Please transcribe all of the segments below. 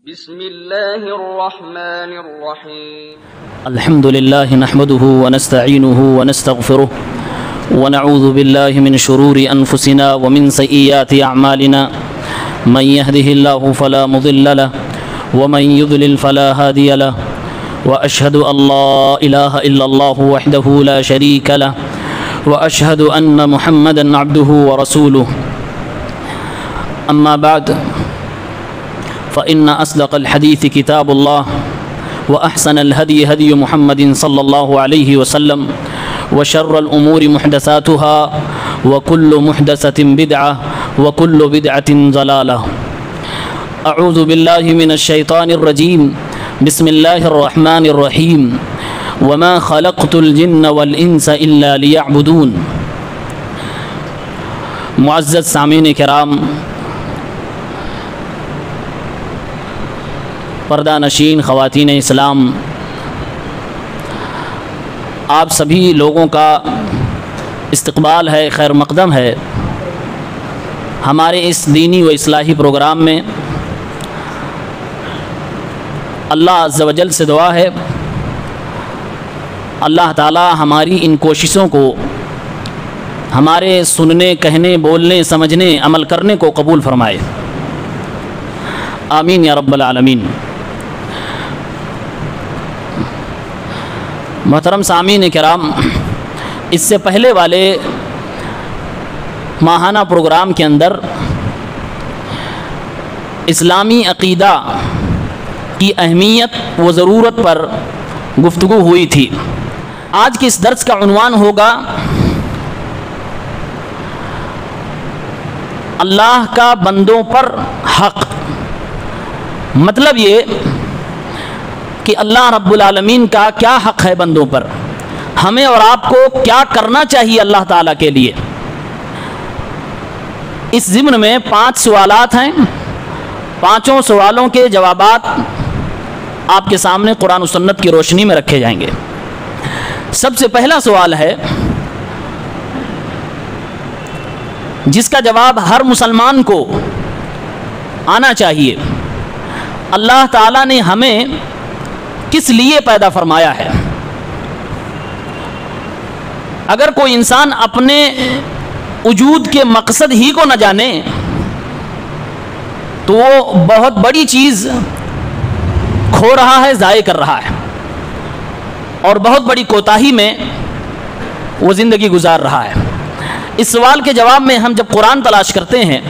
بسم الله الرحمن الرحيم. الحمد لله نحمده ونستعينه ونستغفره ونعوذ بالله من شرور أنفسنا ومن سيئات أعمالنا من يهده الله فلا مضل له ومن يضلل فلا هادي له وأشهد أن لا إله إلا الله وحده لا شريك له وأشهد أن محمدا عبده ورسوله. أما بعد فإن أصدق الحديث كتاب الله وأحسن الهدي هدي محمد صلى الله عليه وسلم وشر الأمور محدثاتها وكل محدثة بدعة وكل بدعة ضلالة. أعوذ بالله من الشيطان الرجيم. بسم الله الرحمن الرحيم. وما خلقت الجن والإنس إلا ليعبدون. معزز سامعین کرام، پردہ نشین خواتین اسلام، آپ سبھی لوگوں کا استقبال ہے، خیر مقدم ہے ہمارے اس دینی و اصلاحی پروگرام میں. اللہ عز و جل سے دعا ہے اللہ تعالی ہماری ان کوششوں کو، ہمارے سننے، کہنے، بولنے، سمجھنے، عمل کرنے کو قبول فرمائے. آمین یا رب العالمین. محترم سامعین کرام، اس سے پہلے والے ماہانہ پروگرام کے اندر اسلامی عقیدہ کی اہمیت و ضرورت پر گفتگو ہوئی تھی. آج کے اس درس کا عنوان ہوگا اللہ کا بندوں پر حق. مطلب یہ کہ اللہ رب العالمین کا کیا حق ہے بندوں پر، ہمیں اور آپ کو کیا کرنا چاہیے اللہ تعالیٰ کے لیے. اس ضمن میں 5 سوالات ہیں. 5 سوالوں کے جوابات آپ کے سامنے قرآن و سنت کی روشنی میں رکھے جائیں گے. سب سے پہلا سوال ہے جس کا جواب ہر مسلمان کو آنا چاہیے. اللہ تعالیٰ نے ہمیں کس لیے پیدا فرمایا ہے؟ اگر کوئی انسان اپنے وجود کے مقصد ہی کو نہ جانے تو وہ بہت بڑی چیز کھو رہا ہے، ضائع کر رہا ہے، اور بہت بڑی کوتاہی میں وہ زندگی گزار رہا ہے. اس سوال کے جواب میں ہم جب قرآن تلاش کرتے ہیں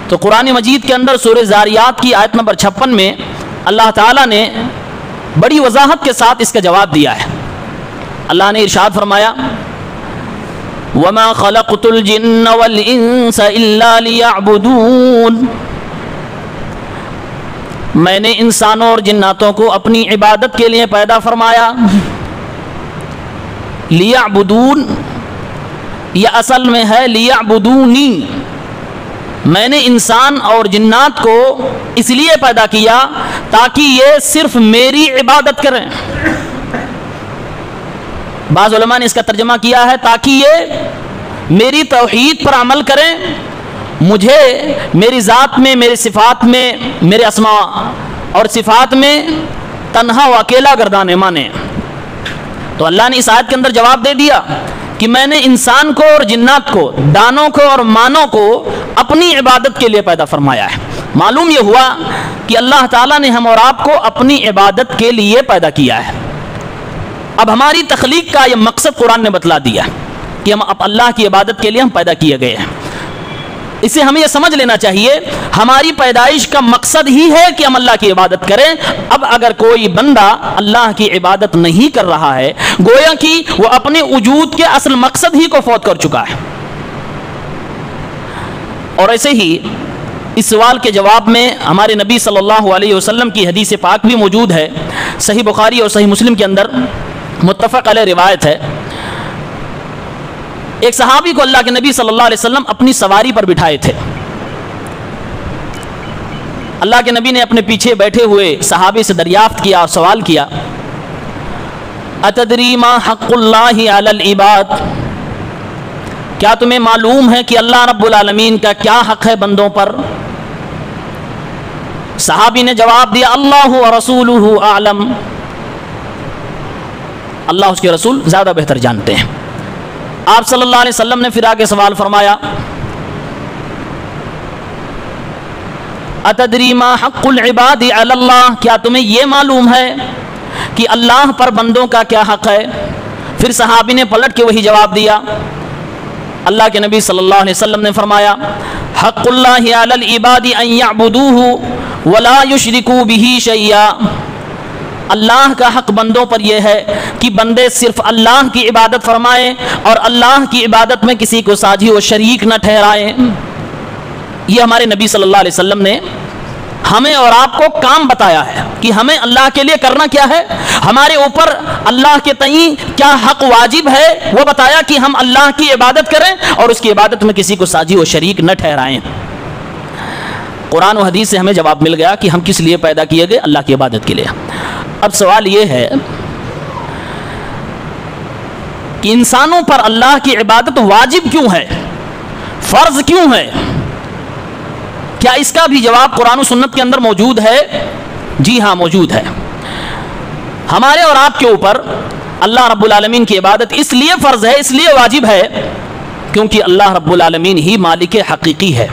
تو قرآن مجید کے اندر سورہ زاریات کی آیت نمبر 56 میں اللہ تعالیٰ نے بڑی وضاحت کے ساتھ اس کا جواب دیا ہے. اللہ نے ارشاد فرمایا وَمَا خَلَقْتُ الْجِنَّ وَالْإِنسَ إِلَّا لِيَعْبُدُونَ. میں نے انسانوں اور جناتوں کو اپنی عبادت کے لیے پیدا فرمایا. لیعبدون یہ اصل میں ہے لیعبدونی. میں نے انسان اور جنات کو اس لیے پیدا کیا تاکہ یہ صرف میری عبادت کریں. بعض علماء نے اس کا ترجمہ کیا ہے تاکہ یہ میری توحید پر عمل کریں، مجھے میری ذات میں، میری صفات میں، میرے اسماء اور صفات میں تنہا و اکیلا گردانے مانے. تو اللہ نے اس آیت کے اندر جواب دے دیا کہ میں نے انسان کو اور جنات کو، دانوں کو اور مانوں کو اپنی عبادت کے لیے پیدا فرمایا ہے. معلوم یہ ہوا کہ اللہ تعالیٰ نے ہم اور آپ کو اپنی عبادت کے لیے پیدا کیا ہے. اب ہماری تخلیق کا یہ مقصد قرآن نے بتلا دیا کہ ہم اب اللہ کی عبادت کے لیے ہم پیدا کیے گئے ہیں. اسے ہمیں یہ سمجھ لینا چاہیے ہماری پیدائش کا مقصد ہی ہے کہ ہم اللہ کی عبادت کریں. اب اگر کوئی بندہ اللہ کی عبادت نہیں کر رہا ہے گویا کہ وہ اپنے وجود کے اصل مقصد ہی کو فوت کر چکا ہے. اور ایسے ہی اس سوال کے جواب میں ہمارے نبی صلی اللہ علیہ وسلم کی حدیث پاک بھی موجود ہے. صحیح بخاری اور صحیح مسلم کے اندر متفق علیہ روایت ہے. ایک صحابی کو اللہ کے نبی صلی اللہ علیہ وسلم اپنی سواری پر بٹھائے تھے. اللہ کے نبی نے اپنے پیچھے بیٹھے ہوئے صحابی سے دریافت کیا اور سوال کیا اتدری ما حق اللہ علی العباد. کیا تمہیں معلوم ہے کہ اللہ رب العالمین کا کیا حق ہے بندوں پر؟ صحابی نے جواب دیا اللہ و رسولہ اعلم، اللہ اس کے رسول زیادہ بہتر جانتے ہیں۔ آپ صلی اللہ علیہ وسلم نے پھر آگے سوال فرمایا اتدری ما حق العباد علی اللہ، کیا تمہیں یہ معلوم ہے کہ اللہ پر بندوں کا کیا حق ہے؟ پھر صحابی نے پلٹ کے وہی جواب دیا۔ اللہ کے نبی صلی اللہ علیہ وسلم نے فرمایا حق اللہ علی العباد ان یعبدوہ ولا یشرکوا بہ شیئا، اللہ کا حق بندوں پر یہ ہے کہ بندے صرف اللہ کی عبادت فرمائیں اور اللہ کی عبادت میں کسی کو ساجی و شریک نہ ٹھہرائیں۔ یہ ہمارے نبی صلی اللہ علیہ وسلم نے ہمیں اور آپ کو کام بتایا ہے کہ ہمیں اللہ کے لیے کرنا کیا ہے، ہمارے اوپر اللہ کے تئیں کیا حق واجب ہے وہ بتایا کہ ہم اللہ کی عبادت کریں اور اس کی عبادت میں کسی کو ساجی و شریک نہ ٹھہرائیں۔ قرآن و حدیث سے ہمیں جواب مل گیا کہ ہم کس لیے پیدا کیے گئے، اللہ کی عبادت کے لیے۔ اب سوال یہ ہے کہ انسانوں پر اللہ کی عبادت واجب کیوں ہے، فرض کیوں ہے؟ کیا اس کا بھی جواب قرآن و سنت کے اندر موجود ہے؟ جی ہاں موجود ہے۔ ہمارے اور آپ کے اوپر اللہ رب العالمین کی عبادت اس لیے فرض ہے، اس لیے واجب ہے کیونکہ اللہ رب العالمین ہی مالک حقیقی ہے،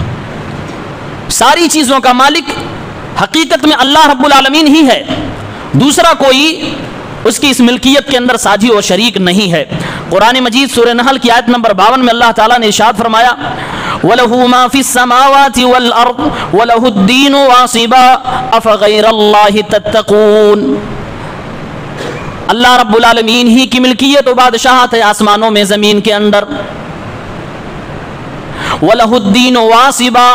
ساری چیزوں کا مالک حقیقت میں اللہ رب العالمین ہی ہے، دوسرا کوئی اس کی اس ملکیت کے اندر ساجی و شریک نہیں ہے۔ قرآن مجید سورہ نحل کی آیت نمبر 52 میں اللہ تعالیٰ نے ارشاد فرمایا وَلَهُ مَا فِي السَّمَاوَاتِ وَالْأَرْضِ وَلَهُ الدِّينُ وَاصِبًا أَفَغَيْرَ اللَّهِ تَتَّقُونَ، اللہ رب العالمین ہی کی ملکیت و بادشاہت ہے آسمانوں میں زمین کے اندر، وَلَهُ الدِّينُ وَاصِبًا،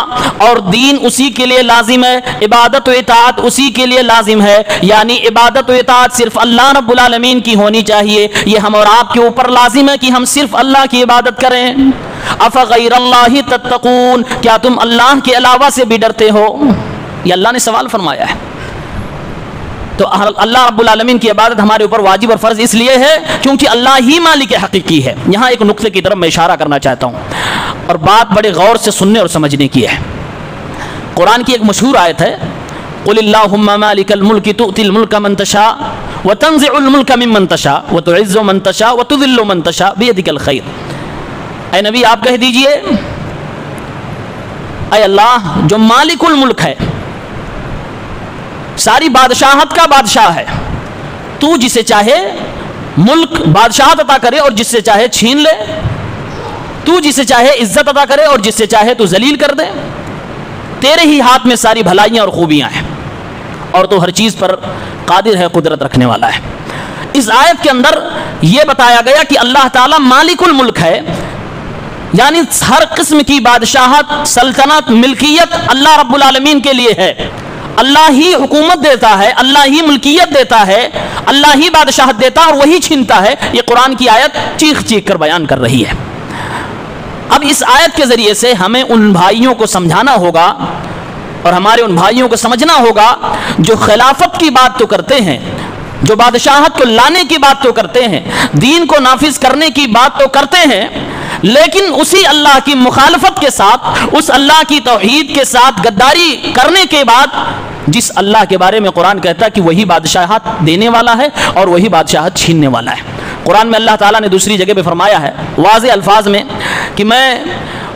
اور دین اسی کے لیے لازم ہے، عبادت و اطاعت اسی کے لیے لازم ہے، یعنی عبادت و اطاعت صرف اللہ رب العالمین کی ہونی چاہیے، یہ ہم اور آپ کے اوپر لازم ہے کہ ہم صرف اللہ کی عبادت کریں۔ افغیر اللہ تتقون، کیا تم اللہ کے علاوہ سے بھی ڈرتے ہو؟ یہ اللہ نے سوال فرمایا ہے۔ تو اللہ رب العالمین کی عبادت ہمارے اوپر واجب اور فرض اس لیے ہے کیونکہ اللہ ہی مالک حقیقی ہے۔ یہاں ایک نقطے کی طرف میں اشارہ کرنا چاہتا ہوں اور بات بڑے غور سے سننے اور سمجھنے کی ہے۔ قرآن کی ایک مشہور آیت ہے قل اللہم مالک الملک تؤتی الملک من تشاء وتنزع الملک ممن تشاء وتعز من تشاء وتذل من تشاء بیدک الخیر۔ اے نبی آپ کہہ دیجئے اے اللہ جو مالک الملک ہے، ساری بادشاہت کا بادشاہ ہے، تو جسے چاہے ملک بادشاہت عطا کرے اور جس سے چاہے چھین لے، تو جسے چاہے عزت عطا کرے اور جس سے چاہے تو ذلیل کر دے، تیرے ہی ہاتھ میں ساری بھلائیاں اور خوبیاں ہیں اور تو ہر چیز پر قادر ہے، قدرت رکھنے والا ہے۔ اس آیت کے اندر یہ بتایا گیا کہ اللہ تعالیٰ مالک الملک ہے، یعنی ہر قسم کی بادشاہت، سلطنت، ملکیت اللہ رب العالمین کے لیے ہے، اللہ ہی حکومت دیتا ہے، اللہ ہی ملکیت دیتا ہے، اللہ ہی بادشاہت دیتا ہے اور وہی چھینتا ہے۔ یہ قرآن کی آیت چیخ چیخ کر بیان کر رہی ہے۔ اب اس آیت کے ذریعے سے ہمیں ان بھائیوں کو سمجھانا ہوگا اور ہمارے ان بھائیوں کو سمجھنا ہوگا جو خلافت کی بات تو کرتے ہیں، جو بادشاہت کو لانے کی بات تو کرتے ہیں، دین کو نافذ کرنے کی بات تو کرتے ہیں، لیکن اسی اللہ کی مخالفت کے ساتھ، اس اللہ کی توحید کے ساتھ غداری کرنے کے بعد جس اللہ کے بارے میں قرآن کہتا ہے کہ وہی بادشاہت دینے والا ہے اور وہی بادشاہت چھیننے والا ہے۔ قرآن میں اللہ تعالیٰ نے دوسری جگہ پہ فرمایا ہے واضح الفاظ میں کہ میں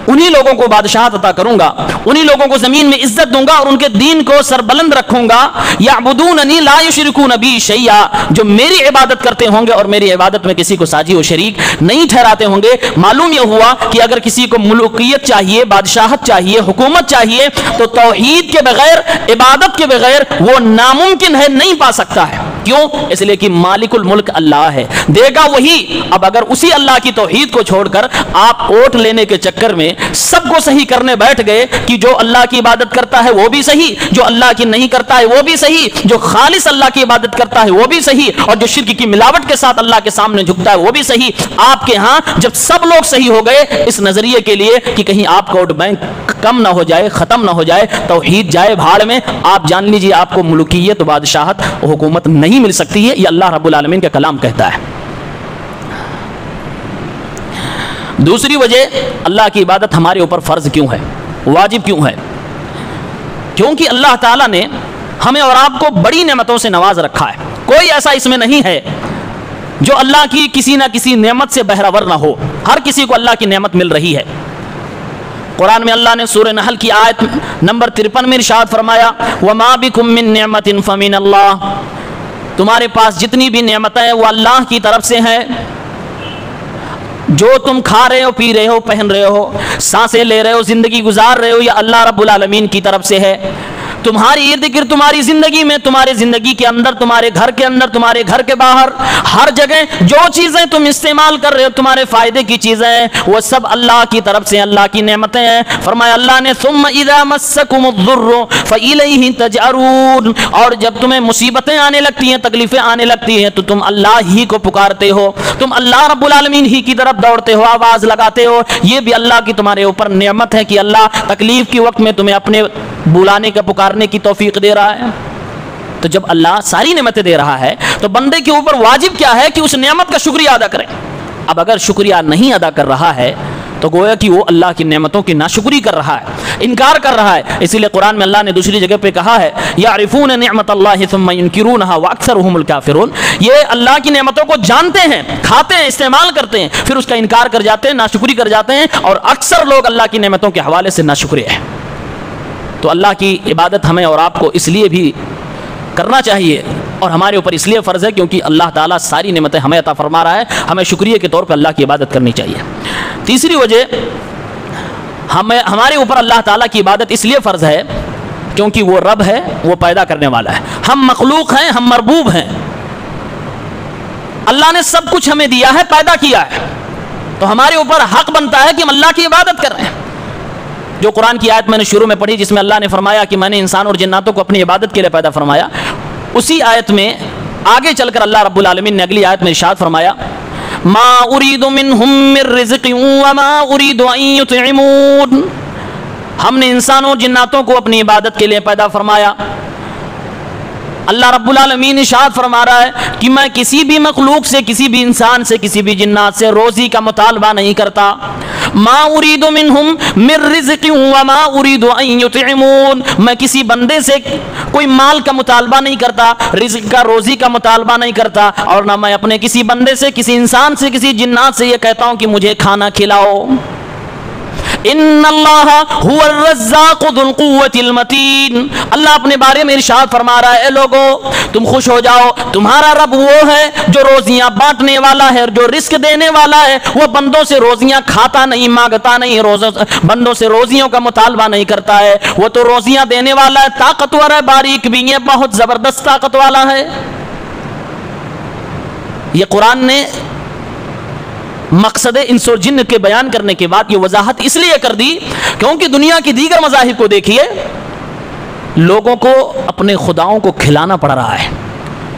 انہی لوگوں کو بادشاہت عطا کروں گا، انہی لوگوں کو زمین میں عزت دوں گا اور ان کے دین کو سربلند رکھوں گا، یعبدوننی لا یشرکون بی شیئا، جو میری عبادت کرتے ہوں گے اور میری عبادت میں کسی کو ساجی و شریک نہیں ٹھہراتے ہوں گے۔ معلوم یہ ہوا کہ اگر کسی کو ملوکیت چاہیے، بادشاہت چاہیے، حکومت چاہیے تو توحید کے بغیر، عبادت کے بغیر وہ ناممکن ہے، نہیں پا سکتا ہے۔ کیوں؟ اس لیے کہ مالک الملک اللہ ہے، دے گا وہی۔ اب اگر اسی اللہ کی توحید کو چھوڑ کر آپ ووٹ لینے کے چکر میں سب کو صحیح کرنے بیٹھ گئے کہ جو اللہ کی عبادت کرتا ہے وہ بھی صحیح، جو اللہ کی نہیں کرتا ہے وہ بھی صحیح، جو خالص اللہ کی عبادت کرتا ہے وہ بھی صحیح، اور جو شرک کی ملاوٹ کے ساتھ اللہ کے سامنے جھکتا ہے وہ بھی صحیح، آپ کے ہاں جب سب لوگ صحیح ہو گئے اس نظریے کے لیے کہ کہیں آپ کا ووٹ بینک کم نہ ہو جائے، ختم نہ ہو جائے، توحید جائے بھاڑ میں، آپ جان لیجیے آپ کو ملوکیت، بادشاہت، حکومت نہیں مل سکتی ہے۔ یہ اللہ رب العالمین کا کلام کہتا ہے۔ دوسری وجہ اللہ کی عبادت ہمارے اوپر فرض کیوں ہے، واجب کیوں ہے؟ کیونکہ اللہ تعالیٰ نے ہمیں اور آپ کو بڑی نعمتوں سے نواز رکھا ہے. کوئی ایسا اس میں نہیں ہے جو اللہ کی کسی نہ کسی نعمت سے بہرہور نہ ہو. ہر کسی کو اللہ کی نعمت مل رہی ہے. قرآن میں اللہ نے سورہ نحل کی آیت نمبر 53 میں ارشاد فرمایا وَمَا بِكُم مِّن نِّعْمَةٍ فَمِنَ اللَّهِ, تمہارے پاس جتنی بھی نعمتیں ہیں وہ اللہ کی طرف سے ہیں. جو تم کھا رہے ہو, پی رہے ہو, پہن رہے ہو, سانسیں لے رہے ہو, زندگی گزار رہے ہو, یہ اللہ رب العالمین کی طرف سے ہے. تمہاری ارد گرد, تمہاری زندگی میں, تمہارے زندگی کے اندر, تمہارے گھر کے اندر, تمہارے گھر کے باہر, ہر جگہ جو چیزیں تم استعمال کر رہے ہو تمہارے فائدے کی چیزیں ہیں, وہ سب اللہ کی طرف سے, اللہ کی نعمتیں ہیں. فرمایا اللہ نے ثم اذا مسکم الضر فالیہ تجأرون, اور جب تمہیں مصیبتیں آنے لگتی ہیں, تکلیفیں آنے لگتی ہیں, تو تم اللہ ہی کو پکارتے ہو, تم اللہ رب العالمین ہی کی طرف دوڑتے ہو, آواز لگاتے ہو. یہ بھی اللہ کی تمہارے اوپر نعمت ہے کہ اللہ تکلیف کے وقت میں تمہیں اپنے بلانے کا, پکارنے کی توفیق دے رہا ہے. تو جب اللہ ساری نعمتیں دے رہا ہے تو بندے کے اوپر واجب کیا ہے کہ اس نعمت کا شکریہ ادا کرے. اب اگر شکریہ نہیں ادا کر رہا ہے تو گویا کہ وہ اللہ کی نعمتوں کی ناشکری کر رہا ہے, انکار کر رہا ہے. اسی لیے قرآن میں اللہ نے دوسری جگہ پہ کہا ہے یعرفون نعمت اللہ ثم ینکرونها واکثرهم الکافرون, یہ اللہ کی نعمتوں کو جانتے ہیں, کھاتے ہیں, استعمال کرتے ہیں, پھر اس کا انکار کر جاتے ہیں, ناشکری کر جاتے ہیں, اور اکثر لوگ اللہ کی نعمتوں کے حوالے سے ناشکرے ہیں. تو اللہ کی عبادت ہمیں اور آپ کو اس لیے بھی کرنا چاہیے اور ہمارے اوپر اس لیے فرض ہے کیونکہ اللہ تعالیٰ ساری نعمتیں ہمیں عطا فرما رہا ہے, ہمیں شکریہ کے طور پر اللہ کی عبادت کرنی چاہیے. تیسری وجہ, ہمارے اوپر اللہ تعالیٰ کی عبادت اس لیے فرض ہے کیونکہ وہ رب ہے, وہ پیدا کرنے والا ہے. ہم مخلوق ہیں, ہم مربوب ہیں. اللہ نے سب کچھ ہمیں دیا ہے, پیدا کیا ہے, تو ہمارے اوپر حق بنتا ہے کہ ہم اللہ کی عبادت کر رہے ہیں. جو قرآن کی آیت میں نے شروع میں پڑھی جس میں اللہ نے فرمایا کہ میں نے انسان اور جناتوں کو اپنی عبادت کے لیے پیدا فرمایا, اسی آیت میں آگے چل کر اللہ رب العالمین نے اگلی آیت میں ارشاد فرمایا ما اريد منهم من رزق وما اريد ان يطعمون, ہم نے انسانوں اور جناتوں کو اپنی عبادت کے لیے پیدا فرمایا. اللہ رب العالمین ارشاد فرما رہا ہے کہ میں کسی بھی مخلوق سے, کسی بھی انسان سے, کسی بھی جنات سے روزی کا مطالبہ نہیں کرتا. ما اريد منهم من رزق وما اريد ان يطعمون, میں کسی بندے سے کوئی مال کا مطالبہ نہیں کرتا, رزق کا, روزی کا مطالبہ نہیں کرتا, اور نہ میں اپنے کسی بندے سے, کسی انسان سے, کسی جنات سے یہ کہتا ہوں کہ مجھے کھانا کھلاؤ. ان اللہ هو الرزاق ذو القوة المتین, اللہ اپنے بارے میں ارشاد فرما رہا ہے اے لوگو تم خوش ہو جاؤ, تمہارا رب وہ ہے جو روزیاں بانٹنے والا ہے اور جو رزق دینے والا ہے. وہ بندوں سے روزیاں کھاتا نہیں, مانگتا نہیں, بندوں سے روزیوں کا مطالبہ نہیں کرتا ہے. وہ تو روزیاں دینے والا ہے, طاقتور ہے, باریک بھی ہے, بہت زبردست طاقت والا ہے. یہ قرآن نے مقصد انس اور جن کے بیان کرنے کے بعد یہ وضاحت اس لیے کر دی کیونکہ دنیا کی دیگر مذاہب کو دیکھیے, لوگوں کو اپنے خداؤں کو کھلانا پڑ رہا ہے,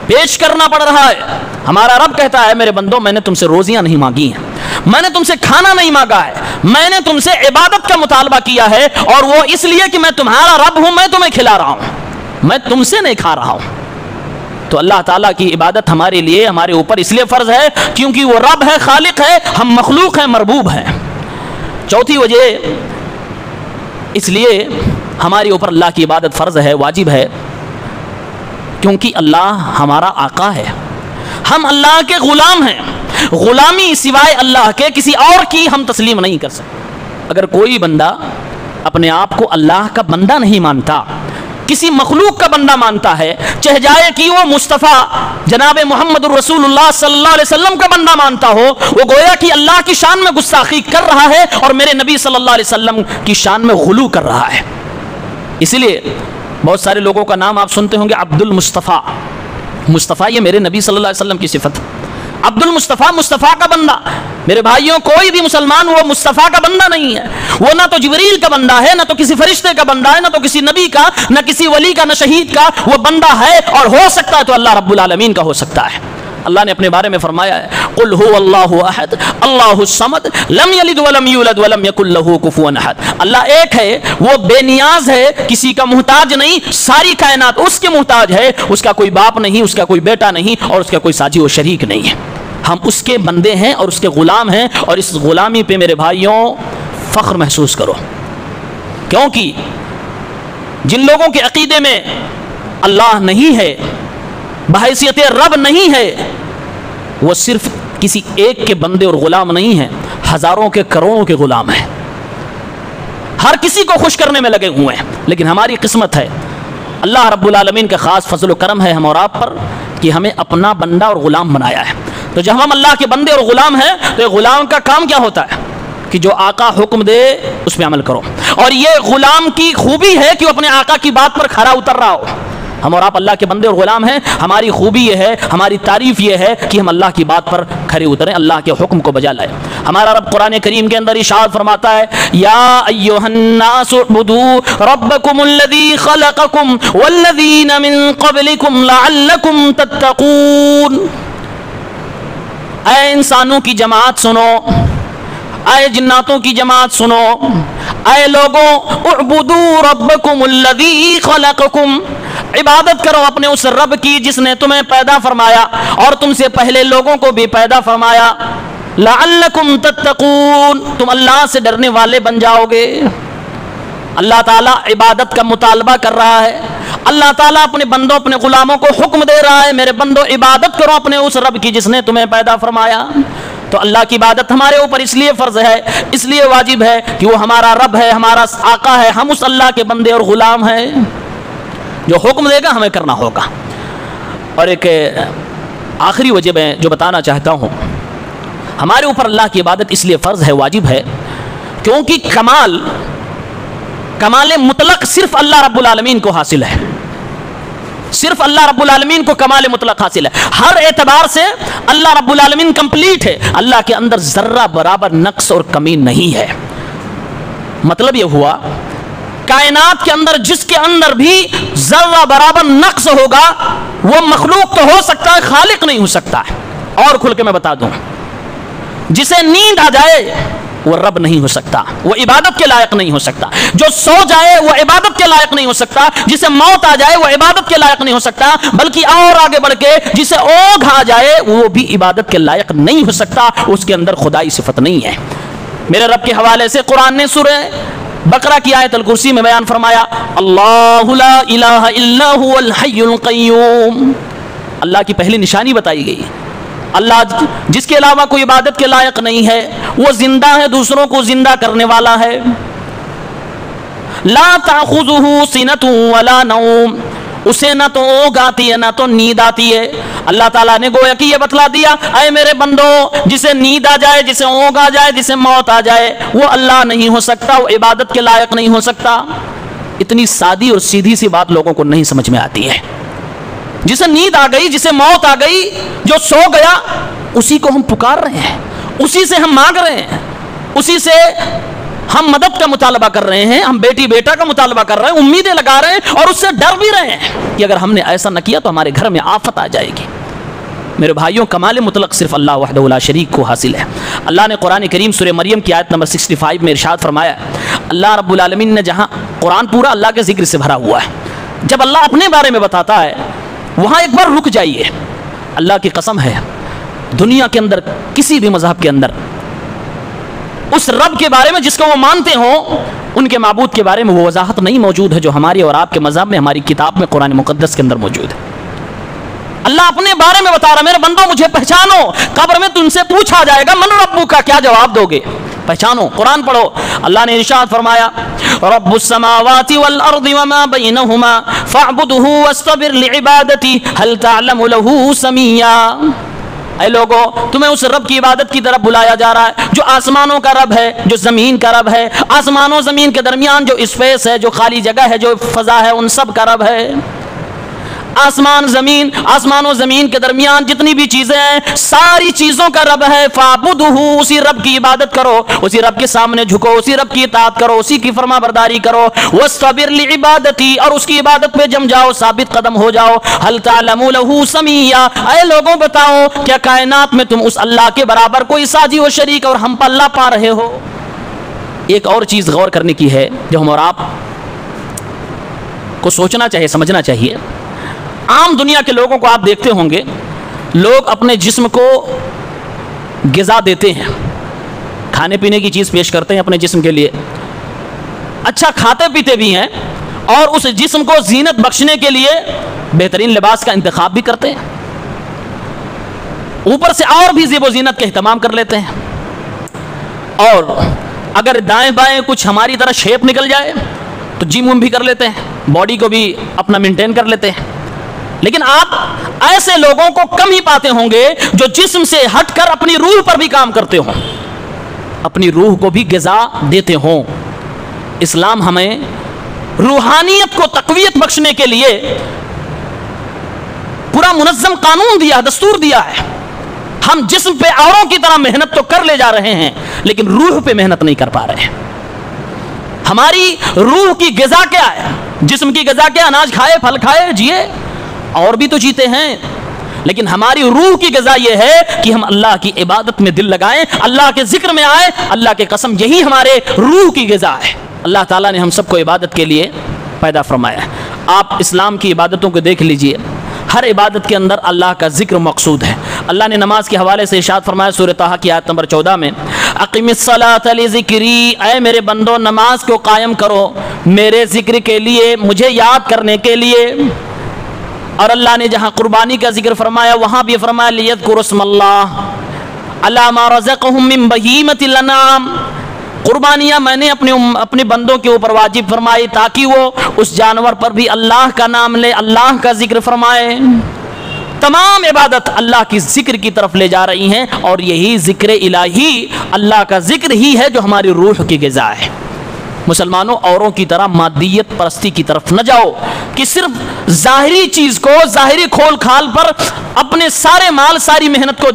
پیش کرنا پڑ رہا ہے. ہمارا رب کہتا ہے میرے بندوں میں نے تم سے روزیاں نہیں مانگی ہیں, میں نے تم سے کھانا نہیں مانگا ہے, میں نے تم سے عبادت کا مطالبہ کیا ہے, اور وہ اس لیے کہ میں تمہارا رب ہوں, میں تمہیں کھلا رہا ہوں, میں تم سے نہیں کھا رہا ہوں. تو اللہ تعالیٰ کی عبادت ہمارے لیے, ہمارے اوپر اس لیے فرض ہے کیونکہ وہ رب ہے, خالق ہے, ہم مخلوق ہیں, مربوب ہیں. چوتھی وجہ اس لیے ہمارے اوپر اللہ کی عبادت فرض ہے, واجب ہے, کیونکہ اللہ ہمارا آقا ہے, ہم اللہ کے غلام ہیں. غلامی سوائے اللہ کے کسی اور کی ہم تسلیم نہیں کر سکتے. اگر کوئی بندہ اپنے آپ کو اللہ کا بندہ نہیں مانتا, کسی مخلوق کا بندہ مانتا ہے, چاہے جائے کہ وہ مصطفیٰ جناب محمد الرسول اللہ صلی اللہ علیہ وسلم کا بندہ مانتا ہو, وہ گویا کہ اللہ کی شان میں گستاخی کر رہا ہے اور میرے نبی صلی اللہ علیہ وسلم کی شان میں غلو کر رہا ہے. اسی لیے بہت سارے لوگوں کا نام آپ سنتے ہوں گے عبد المصطفیٰ. مصطفیٰ یہ میرے نبی صلی اللہ علیہ وسلم کی صفت. عبد المصطفیٰ, مصطفیٰ کا بندہ. میرے بھائیوں, کوئی بھی مسلمان وہ مصطفیٰ کا بندہ نہیں ہے. وہ نہ تو جبریل کا بندہ ہے, نہ تو کسی فرشتے کا بندہ ہے, نہ تو کسی نبی کا, نہ کسی ولی کا, نہ شہید کا. وہ بندہ ہے اور ہو سکتا ہے تو اللہ رب العالمین کا ہو سکتا ہے. اللہ نے اپنے بارے میں فرمایا ہے قل هو اللہ احد اللہ الصمد لم یلد ولم یولد ولم یکن له کفوا احد. اللہ ایک ہے, وہ بے نیاز ہے, کسی کا محتاج نہیں, ساری کائنات اس کے محتاج ہے. اس کا کوئی باپ نہیں, اس کا کوئی بیٹا نہیں, اور اس کا کوئی ساجی و شریک نہیں ہے. ہم اس کے بندے ہیں اور اس کے غلام ہیں, اور اس غلامی پہ میرے بھائیوں فخر محسوس کرو, کیونکہ جن لوگوں کے عقیدے میں اللہ نہیں ہے، بحیثیت رب نہیں ہے، وہ صرف کسی ایک کے بندے اور غلام نہیں ہیں، ہزاروں کے کروڑوں کے غلام ہیں، ہر کسی کو خوش کرنے میں لگے ہوئے ہیں۔ لیکن ہماری قسمت ہے، اللہ رب العالمین کا خاص فضل و کرم ہے ہم اور آپ پر کہ ہمیں اپنا بندہ اور غلام بنایا ہے۔ تو جب ہم اللہ کے بندے اور غلام ہیں تو یہ غلام کا کام کیا ہوتا ہے کہ جو آقا حکم دے اس پہ عمل کرو، اور یہ غلام کی خوبی ہے کہ وہ اپنے آقا کی بات پر کھرا اتر رہا ہو۔ ہم اور آپ اللہ کے بندے اور غلام ہیں، ہماری خوبی یہ ہے، ہماری تعریف یہ ہے کہ ہم اللہ کی بات پر کھرے اتریں، اللہ کے حکم کو بجا لائیں۔ ہمارا رب قرآن کریم کے اندر ارشاد فرماتا ہے، یا ایھا الناس اعبدوا ربکم الذی خلقکم والذین من قبلکم لعلکم تتقون۔ اے انسانوں کی جماعت سنو، اے جناتوں کی جماعت سنو، اے لوگوں اعبدوا ربکم الذی خلقکم، عبادت کرو اپنے اس رب کی جس نے تمہیں پیدا فرمایا اور تم سے پہلے لوگوں کو بھی پیدا فرمایا، لعلکم تتقون، تم اللہ سے ڈرنے والے بن جاؤ گے۔ اللہ تعالیٰ عبادت کا مطالبہ کر رہا ہے، اللہ تعالیٰ اپنے بندوں اپنے غلاموں کو حکم دے رہا ہے، میرے بندو عبادت کرو اپنے اس رب کی جس نے تمہیں پیدا فرمایا۔ تو اللہ کی عبادت ہمارے اوپر اس لیے فرض ہے، اس لیے واجب ہے کہ وہ ہمارا رب ہے، ہمارا آقا ہے، ہم اس اللہ کے بندے اور غلام ہیں، جو حکم دے گا ہمیں کرنا ہوگا۔ اور ایک آخری وجہ میں جو بتانا چاہتا ہوں، ہمارے اوپر اللہ کی عبادت اس لیے فرض ہے، واجب ہے، کیونکہ کمال مطلق صرف اللہ رب العالمین کو حاصل ہے، صرف اللہ رب العالمین کو کمال مطلق حاصل ہے، ہر اعتبار سے اللہ رب العالمین کمپلیٹ ہے، اللہ کے اندر ذرہ برابر نقص اور کمی نہیں ہے۔ مطلب یہ ہوا کائنات کے اندر جس کے اندر بھی ذرہ برابر نقص ہوگا وہ مخلوق تو ہو سکتا ہے، خالق نہیں ہو سکتا ہے۔ اور کھل کے میں بتا دوں، جسے نیند آ جائے وہ رب نہیں ہو سکتا، وہ عبادت کے لائق نہیں ہو سکتا، جو سو جائے وہ عبادت کے لائق نہیں ہو سکتا، جسے موت آ جائے وہ عبادت کے لائق نہیں ہو سکتا، بلکہ اور آگے بڑھ کے جسے اوگھ آ جائے وہ بھی عبادت کے لائق نہیں ہو سکتا، اس کے اندر خدائی صفت نہیں ہے۔ میرے رب کے حوالے سے قرآن نے سورہ بقرہ کی آیت الکرسی میں بیان فرمایا، اللہ لا الہ الا هو الحی القیوم، اللہ کی پہلی نشانی بتائی گئی، اللہ جس کے علاوہ کوئی عبادت کے لائق نہیں ہے، وہ زندہ ہے، دوسروں کو زندہ کرنے والا ہے، لا تأخذہ سنۃ ولا نوم، اسے نہ تو اوگھ آتی ہے نہ تو نیند آتی ہے۔ اللہ تعالیٰ نے گویا کہ یہ بتلا دیا، اے میرے بندو، جسے نیند آ جائے، جسے اوگھ آ جائے، جسے موت آ جائے، وہ اللہ نہیں ہو سکتا، وہ عبادت کے لائق نہیں ہو سکتا۔ اتنی سادی اور سیدھی سی بات لوگوں کو نہیں سمجھ میں آتی ہے۔ جسے نیند آ گئی، جسے موت آ گئی، جو سو گیا، اسی کو ہم پکار رہے ہیں، اسی سے ہم مانگ رہے ہیں، اسی سے ہم مدد کا مطالبہ کر رہے ہیں، ہم بیٹی بیٹا کا مطالبہ کر رہے ہیں، امیدیں لگا رہے ہیں، اور اس سے ڈر بھی رہے ہیں کہ اگر ہم نے ایسا نہ کیا تو ہمارے گھر میں آفت آ جائے گی۔ میرے بھائیوں، کمال مطلق صرف اللہ وحدہ لا شریک کو حاصل ہے۔ اللہ نے قرآن کریم سورہ مریم کی آیت نمبر 65 میں ارشاد فرمایا، اللہ رب العالمین نے جہاں قرآن پورا اللہ کے ذکر سے بھرا ہوا ہے، جب اللہ اپنے بارے میں بتاتا ہے وہاں ایک بار رک جائیے۔ اللہ کی قسم ہے، دنیا کے اندر کسی بھی مذہب کے اندر اس رب کے بارے میں جس کو وہ مانتے ہوں، ان کے معبود کے بارے میں وہ وضاحت نہیں موجود ہے جو ہمارے اور آپ کے مذہب میں، ہماری کتاب میں، قرآن مقدس کے اندر موجود ہے۔ اللہ اپنے بارے میں بتا رہا، میرے بندوں مجھے پہچانو، قبر میں تم سے پوچھا جائے گا من ربک کا، کیا جواب دو گے؟ پہچانو، قرآن پڑھو۔ اللہ نے ارشاد فرمایا، رب السماوات والارض وما بینہما فاعبدہ واصطبر لعبادتہ هل تعلم له سمیا۔ اے لوگو، تمہیں اس رب کی عبادت کی طرف بلایا جا رہا ہے جو آسمانوں کا رب ہے، جو زمین کا رب ہے، آسمان و زمین کے درمیان جو اسپیس ہے، جو خالی جگہ ہے، جو فضا ہے، ان سب کا رب ہے۔ آسمان و زمین کے درمیان جتنی بھی چیزیں ہیں، ساری چیزوں کا رب ہے۔ فاعبدہ، اسی رب کی عبادت کرو، اسی رب کے سامنے جھکو، اسی رب کی اطاعت کرو، اسی کی فرما برداری کرو۔ واصطبر لعبادتی، اور اس کی عبادت پہ جم جاؤ، ثابت قدم ہو جاؤ۔ هل تعلم له سمیا، اے لوگوں بتاؤ کیا کائنات میں تم اس اللہ کے برابر کوئی ساجی و شریک اور ہم پلہ پا رہے ہو؟ ایک اور چیز غور کرنے کی ہے جو ہم اور آپ کو سوچنا چاہیے، سمجھنا چاہیے۔ عام دنیا کے لوگوں کو آپ دیکھتے ہوں گے، لوگ اپنے جسم کو غذا دیتے ہیں، کھانے پینے کی چیز پیش کرتے ہیں اپنے جسم کے لیے، اچھا کھاتے پیتے بھی ہیں، اور اس جسم کو زینت بخشنے کے لیے بہترین لباس کا انتخاب بھی کرتے ہیں، اوپر سے اور بھی زیب و زینت کا اہتمام کر لیتے ہیں، اور اگر دائیں بائیں کچھ ہماری طرح شیپ نکل جائے تو جم وم بھی کر لیتے ہیں، باڈی کو بھی اپنا مینٹین کر لیتے ہیں۔ لیکن آپ ایسے لوگوں کو کم ہی پاتے ہوں گے جو جسم سے ہٹ کر اپنی روح پر بھی کام کرتے ہوں، اپنی روح کو بھی غذا دیتے ہوں۔ اسلام ہمیں روحانیت کو تقویت بخشنے کے لیے پورا منظم قانون دیا، دستور دیا ہے۔ ہم جسم پہ اوروں کی طرح محنت تو کر لے جا رہے ہیں لیکن روح پہ محنت نہیں کر پا رہے ہیں۔ ہماری روح کی غذا کیا ہے؟ جسم کی غذا کیا؟ اناج کھائے، پھل کھائے، جیے، اور بھی تو جیتے ہیں، لیکن ہماری روح کی غذا یہ ہے کہ ہم اللہ کی عبادت میں دل لگائیں، اللہ کے ذکر میں آئیں۔ اللہ کے قسم یہی ہمارے روح کی غذا ہے۔ اللہ تعالیٰ نے ہم سب کو عبادت کے لیے پیدا فرمایا ہے۔ آپ اسلام کی عبادتوں کو دیکھ لیجئے، ہر عبادت کے اندر اللہ کا ذکر مقصود ہے۔ اللہ نے نماز کے حوالے سے ارشاد فرمایا سورہ طٰہٰ کی آیت نمبر 14 میں، اقم الصلاۃ لذکری، اے میرے بندو نماز کو قائم کرو میرے ذکر کے لیے، مجھے یاد کرنے کے لیے۔ اور اللہ نے جہاں قربانی کا ذکر فرمایا وہاں بھی فرمایا لیذکروا اسم اللہ علی ما رزقہم من بہیمۃ الانعام، قربانیاں میں نے اپنے بندوں کے اوپر واجب فرمائی تاکہ وہ اس جانور پر بھی اللہ کا نام لے، اللہ کا ذکر فرمائے۔ تمام عبادت اللہ کی ذکر کی طرف لے جا رہی ہیں، اور یہی ذکر الہی، اللہ کا ذکر ہی ہے جو ہماری روح کی غذا ہے۔ مسلمانوں، اوروں کی طرح مادیت پرستی کی طرف نہ جاؤ کہ صرف ظاہری چیز کو، ظاہری کھول کھال پر اپنے سارے مال، ساری محنت کو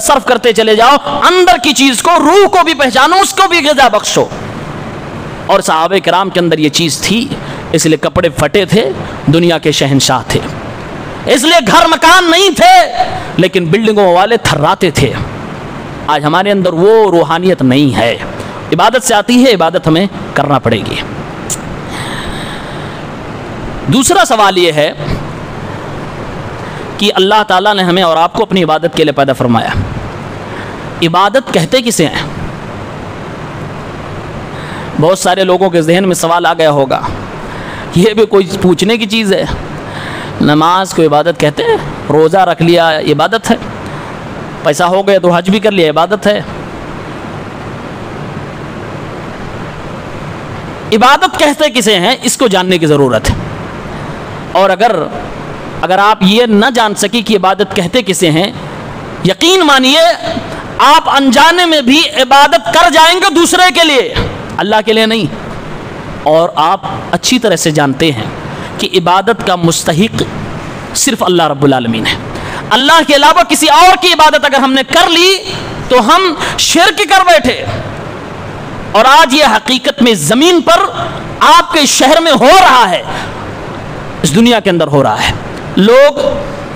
صرف کرتے چلے جاؤ، اندر کی چیز کو، روح کو بھی پہچانو، اس کو بھی غذا بخشو۔ اور صحابہ کرام کے اندر یہ چیز تھی، اس لیے کپڑے پھٹے تھے، دنیا کے شہنشاہ تھے، اس لیے گھر مکان نہیں تھے لیکن بلڈنگوں والے تھراتے تھے۔ آج ہمارے اندر وہ روحانیت نہیں ہے۔ عبادت سے آتی ہے، عبادت ہمیں کرنا پڑے گی۔ دوسرا سوال یہ ہے کہ اللہ تعالیٰ نے ہمیں اور آپ کو اپنی عبادت کے لیے پیدا فرمایا، عبادت کہتے کسے ہیں؟ بہت سارے لوگوں کے ذہن میں سوال آ گیا ہوگا، یہ بھی کوئی پوچھنے کی چیز ہے؟ نماز کو عبادت کہتے ہیں؟ روزہ رکھ لیا عبادت ہے، پیسہ ہو گیا تو حج بھی کر لیا عبادت ہے۔ عبادت کہتے کسے ہیں اس کو جاننے کی ضرورت ہے، اور اگر آپ یہ نہ جان سکی کہ عبادت کہتے کسے ہیں، یقین مانیے آپ انجانے میں بھی عبادت کر جائیں گے دوسرے کے لیے، اللہ کے لیے نہیں۔ اور آپ اچھی طرح سے جانتے ہیں کہ عبادت کا مستحق صرف اللہ رب العالمین ہے۔ اللہ کے علاوہ کسی اور کی عبادت اگر ہم نے کر لی تو ہم شرک کر بیٹھے۔ اور آج یہ حقیقت میں زمین پر آپ کے شہر میں ہو رہا ہے، اس دنیا کے اندر ہو رہا ہے۔ لوگ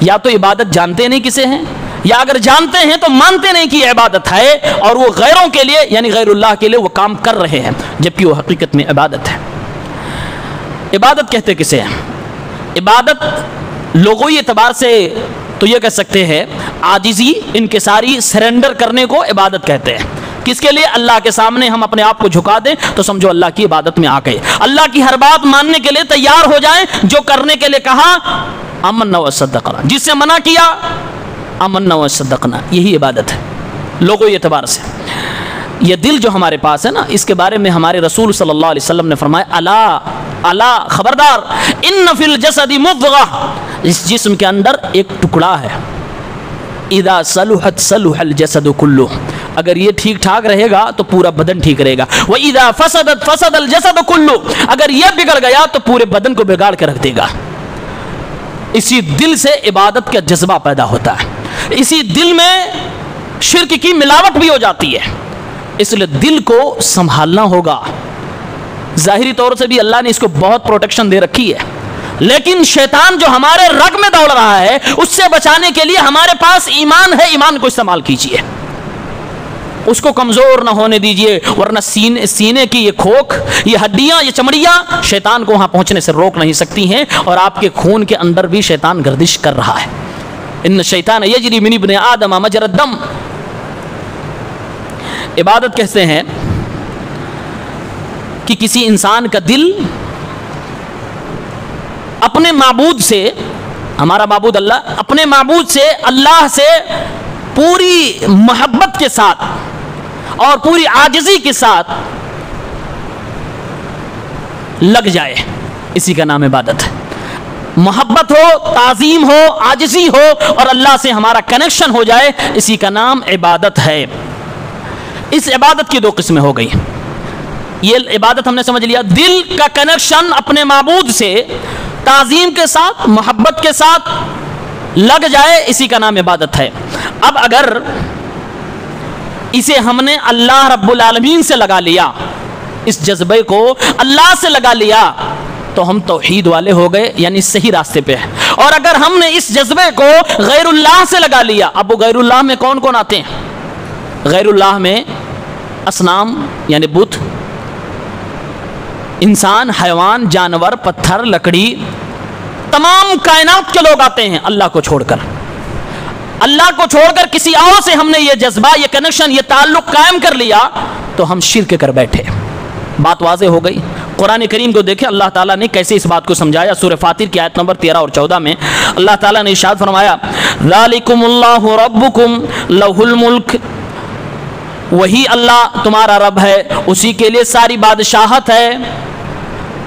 یا تو عبادت جانتے نہیں کسے ہیں، یا اگر جانتے ہیں تو مانتے نہیں کہ یہ عبادت ہے، اور وہ غیروں کے لیے یعنی غیر اللہ کے لیے وہ کام کر رہے ہیں، جبکہ وہ حقیقت میں عبادت ہے۔ عبادت کہتے کسے ہیں؟ عبادت لغوی اعتبار سے تو یہ کہہ سکتے ہیں عاجزی، انکساری، سرنڈر کرنے کو عبادت کہتے ہیں۔ کس کے لیے؟ اللہ کے سامنے ہم اپنے آپ کو جھکا دیں تو سمجھو اللہ کی عبادت میں آ گئے، اللہ کی ہر بات ماننے کے لیے تیار ہو جائیں، جو کرنے کے لیے کہا آمنا وصدقنا، جس سے منع کیا آمنا وصدقنا، یہی عبادت ہے لغوی اعتبار سے۔ یہ دل جو ہمارے پاس ہے نا، اس کے بارے میں ہمارے رسول صلی اللہ علیہ وسلم نے فرمایا الا خبردار، ان فی الجسد مضغہ، اس جسم کے اندر ایک ٹکڑا ہے، اذا صلحت صلح الجسد کلہ، اگر یہ ٹھیک ٹھاک رہے گا تو پورا بدن ٹھیک رہے گا، وَإِذَا فَسَدَتْ فَسَدَ الْجَسَدُ كُلُّهُ، اگر یہ بگڑ گیا تو پورے بدن کو بگاڑ کے رکھ دے گا۔ اسی دل سے عبادت کا جذبہ پیدا ہوتا ہے، اسی دل میں شرک کی ملاوٹ بھی ہو جاتی ہے، اس لیے دل کو سنبھالنا ہوگا۔ ظاہری طور سے بھی اللہ نے اس کو بہت پروٹیکشن دے رکھی ہے، لیکن شیطان جو ہمارے رگ میں دوڑ رہا ہے اس سے بچانے کے لیے ہمارے پاس ایمان ہے، ایمان کو استعمال کیجیے، اس کو کمزور نہ ہونے دیجیے، ورنہ سینے کی یہ کھوک، یہ ہڈیاں، یہ چمڑیاں شیطان کو وہاں پہنچنے سے روک نہیں سکتی ہیں، اور آپ کے خون کے اندر بھی شیطان گردش کر رہا ہے۔ ان الشیطان یجری من ابن آدم مجرى الدم۔ عبادت کہتے ہیں کہ کسی انسان کا دل اپنے معبود سے، ہمارا معبود اللہ، اپنے معبود سے، اللہ سے پوری محبت کے ساتھ اور پوری عاجزی کے ساتھ لگ جائے، اسی کا نام عبادت ہے۔ محبت ہو، تعظیم ہو، عاجزی ہو اور اللہ سے ہمارا کنیکشن ہو جائے، اسی کا نام عبادت ہے۔ اس عبادت کی دو قسمیں ہو گئی۔ یہ عبادت ہم نے سمجھ لیا، دل کا کنیکشن اپنے معبود سے تعظیم کے ساتھ، محبت کے ساتھ لگ جائے، اسی کا نام عبادت ہے۔ اب اگر اسے ہم نے اللہ رب العالمین سے لگا لیا، اس جذبے کو اللہ سے لگا لیا، تو ہم توحید والے ہو گئے، یعنی صحیح راستے پہ ہیں۔ اور اگر ہم نے اس جذبے کو غیر اللہ سے لگا لیا، اب وہ غیر اللہ میں کون کون آتے ہیں؟ غیر اللہ میں اصنام یعنی بت، انسان، حیوان، جانور، پتھر، لکڑی، تمام کائنات کے لوگ آتے ہیں اللہ کو چھوڑ کر۔ اللہ کو چھوڑ کر کسی اور سے ہم نے یہ جذبہ، یہ کنیکشن، یہ تعلق قائم کر لیا تو ہم شرک کر بیٹھے۔ بات واضح ہو گئی۔ قرآن کریم کو دیکھیں اللہ تعالیٰ نے کیسے اس بات کو سمجھایا۔ سورہ فاطر کی آیت نمبر 13 اور 14 میں اللہ تعالیٰ نے ارشاد فرمایا، ذالکم اللہ ربکم لہ الملک، وہی اللہ تمہارا رب ہے، اسی کے لیے ساری بادشاہت ہے۔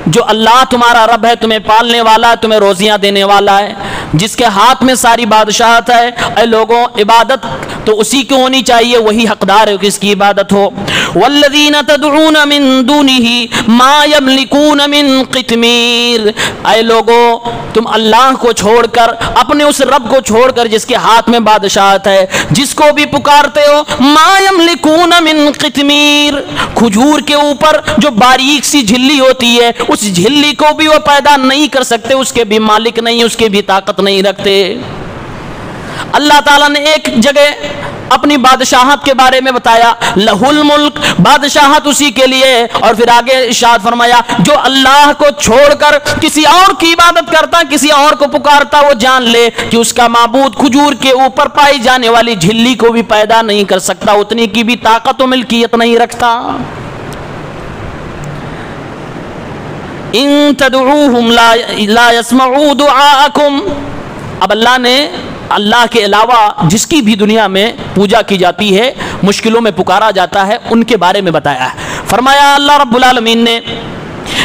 جو اللہ تمہارا رب ہے، تمہیں پالنے والا ہے، تمہیں روزیاں دینے والا ہے، جس کے ہاتھ میں ساری بادشاہت ہے۔ اے لوگوں، عبادت تو اسی کی ہونی چاہیے، وہی حقدار ہے کہ اس کی عبادت ہو۔ والذین تدعون من دونہ ما یملکون من قطمیر، اے لوگوں تم اللہ کو چھوڑ کر، اپنے اس رب کو چھوڑ کر جس کے ہاتھ میں بادشاہت ہے، جس کو بھی پکارتے ہو، ما یملکون من قطمیر، کھجور کے اوپر جو باریک سی جھلی ہوتی ہے، اس جھلی کو بھی وہ پیدا نہیں کر سکتے، اس کے بھی مالک نہیں، اس کے بھی طاقت نہیں رکھتے۔ اللہ تعالیٰ نے ایک جگہ اپنی بادشاہت کے بارے میں بتایا، لہ الملک، بادشاہت اسی کے لیے، اور پھر آگے ارشاد فرمایا جو اللہ کو چھوڑ کر کسی اور کی عبادت کرتا، کسی اور کو پکارتا، وہ جان لے کہ اس کا معبود کھجور کے اوپر پائی جانے والی جھلی کو بھی پیدا نہیں کر سکتا، اتنی کی بھی طاقت و ملکیت نہیں رکھتا۔ ان تدعوہم لا يسمعوا دعاءکم، اب اللہ نے اللہ کے علاوہ جس کی بھی دنیا میں پوجا کی جاتی ہے، مشکلوں میں پکارا جاتا ہے، ان کے بارے میں بتایا ہے۔ فرمایا اللہ رب العالمین نے،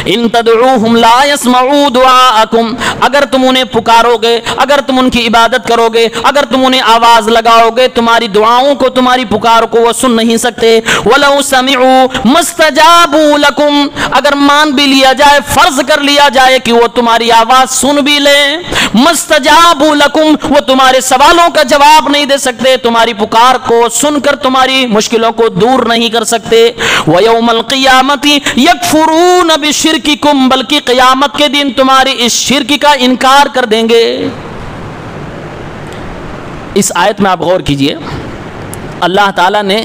ان تدعوہم لا يسمعوا دعاءکم، اگر تم انہیں پکارو گے، اگر تم ان کی عبادت کرو گے، اگر تم انہیں آواز لگاؤ گے، تمہاری دعاؤں کو، تمہاری پکار کو وہ سن نہیں سکتے۔ وَلَوْ سَمِعُوا مَا اسْتَجَابُوا لَكُمْ، اگر مان بھی لیا جائے، فرض کر لیا جائے کہ وہ تمہاری آواز سن بھی لیں، مَا اسْتَجَابُوا لَكُمْ، وہ تمہارے سوالوں کا جواب نہیں دے سکتے، تمہاری پکار کو سن کر تمہاری مشکلوں کو دور نہیں کر سکتے۔ وَيَوْمَ الْقِيَامَةِ يَكْفُرُونَ بِشِرْكِكُمْ، بلکہ قیامت کے دن تمہاری اس شرک کا انکار کر دیں گے۔ اس آیت میں آپ غور کیجئے، اللہ تعالیٰ نے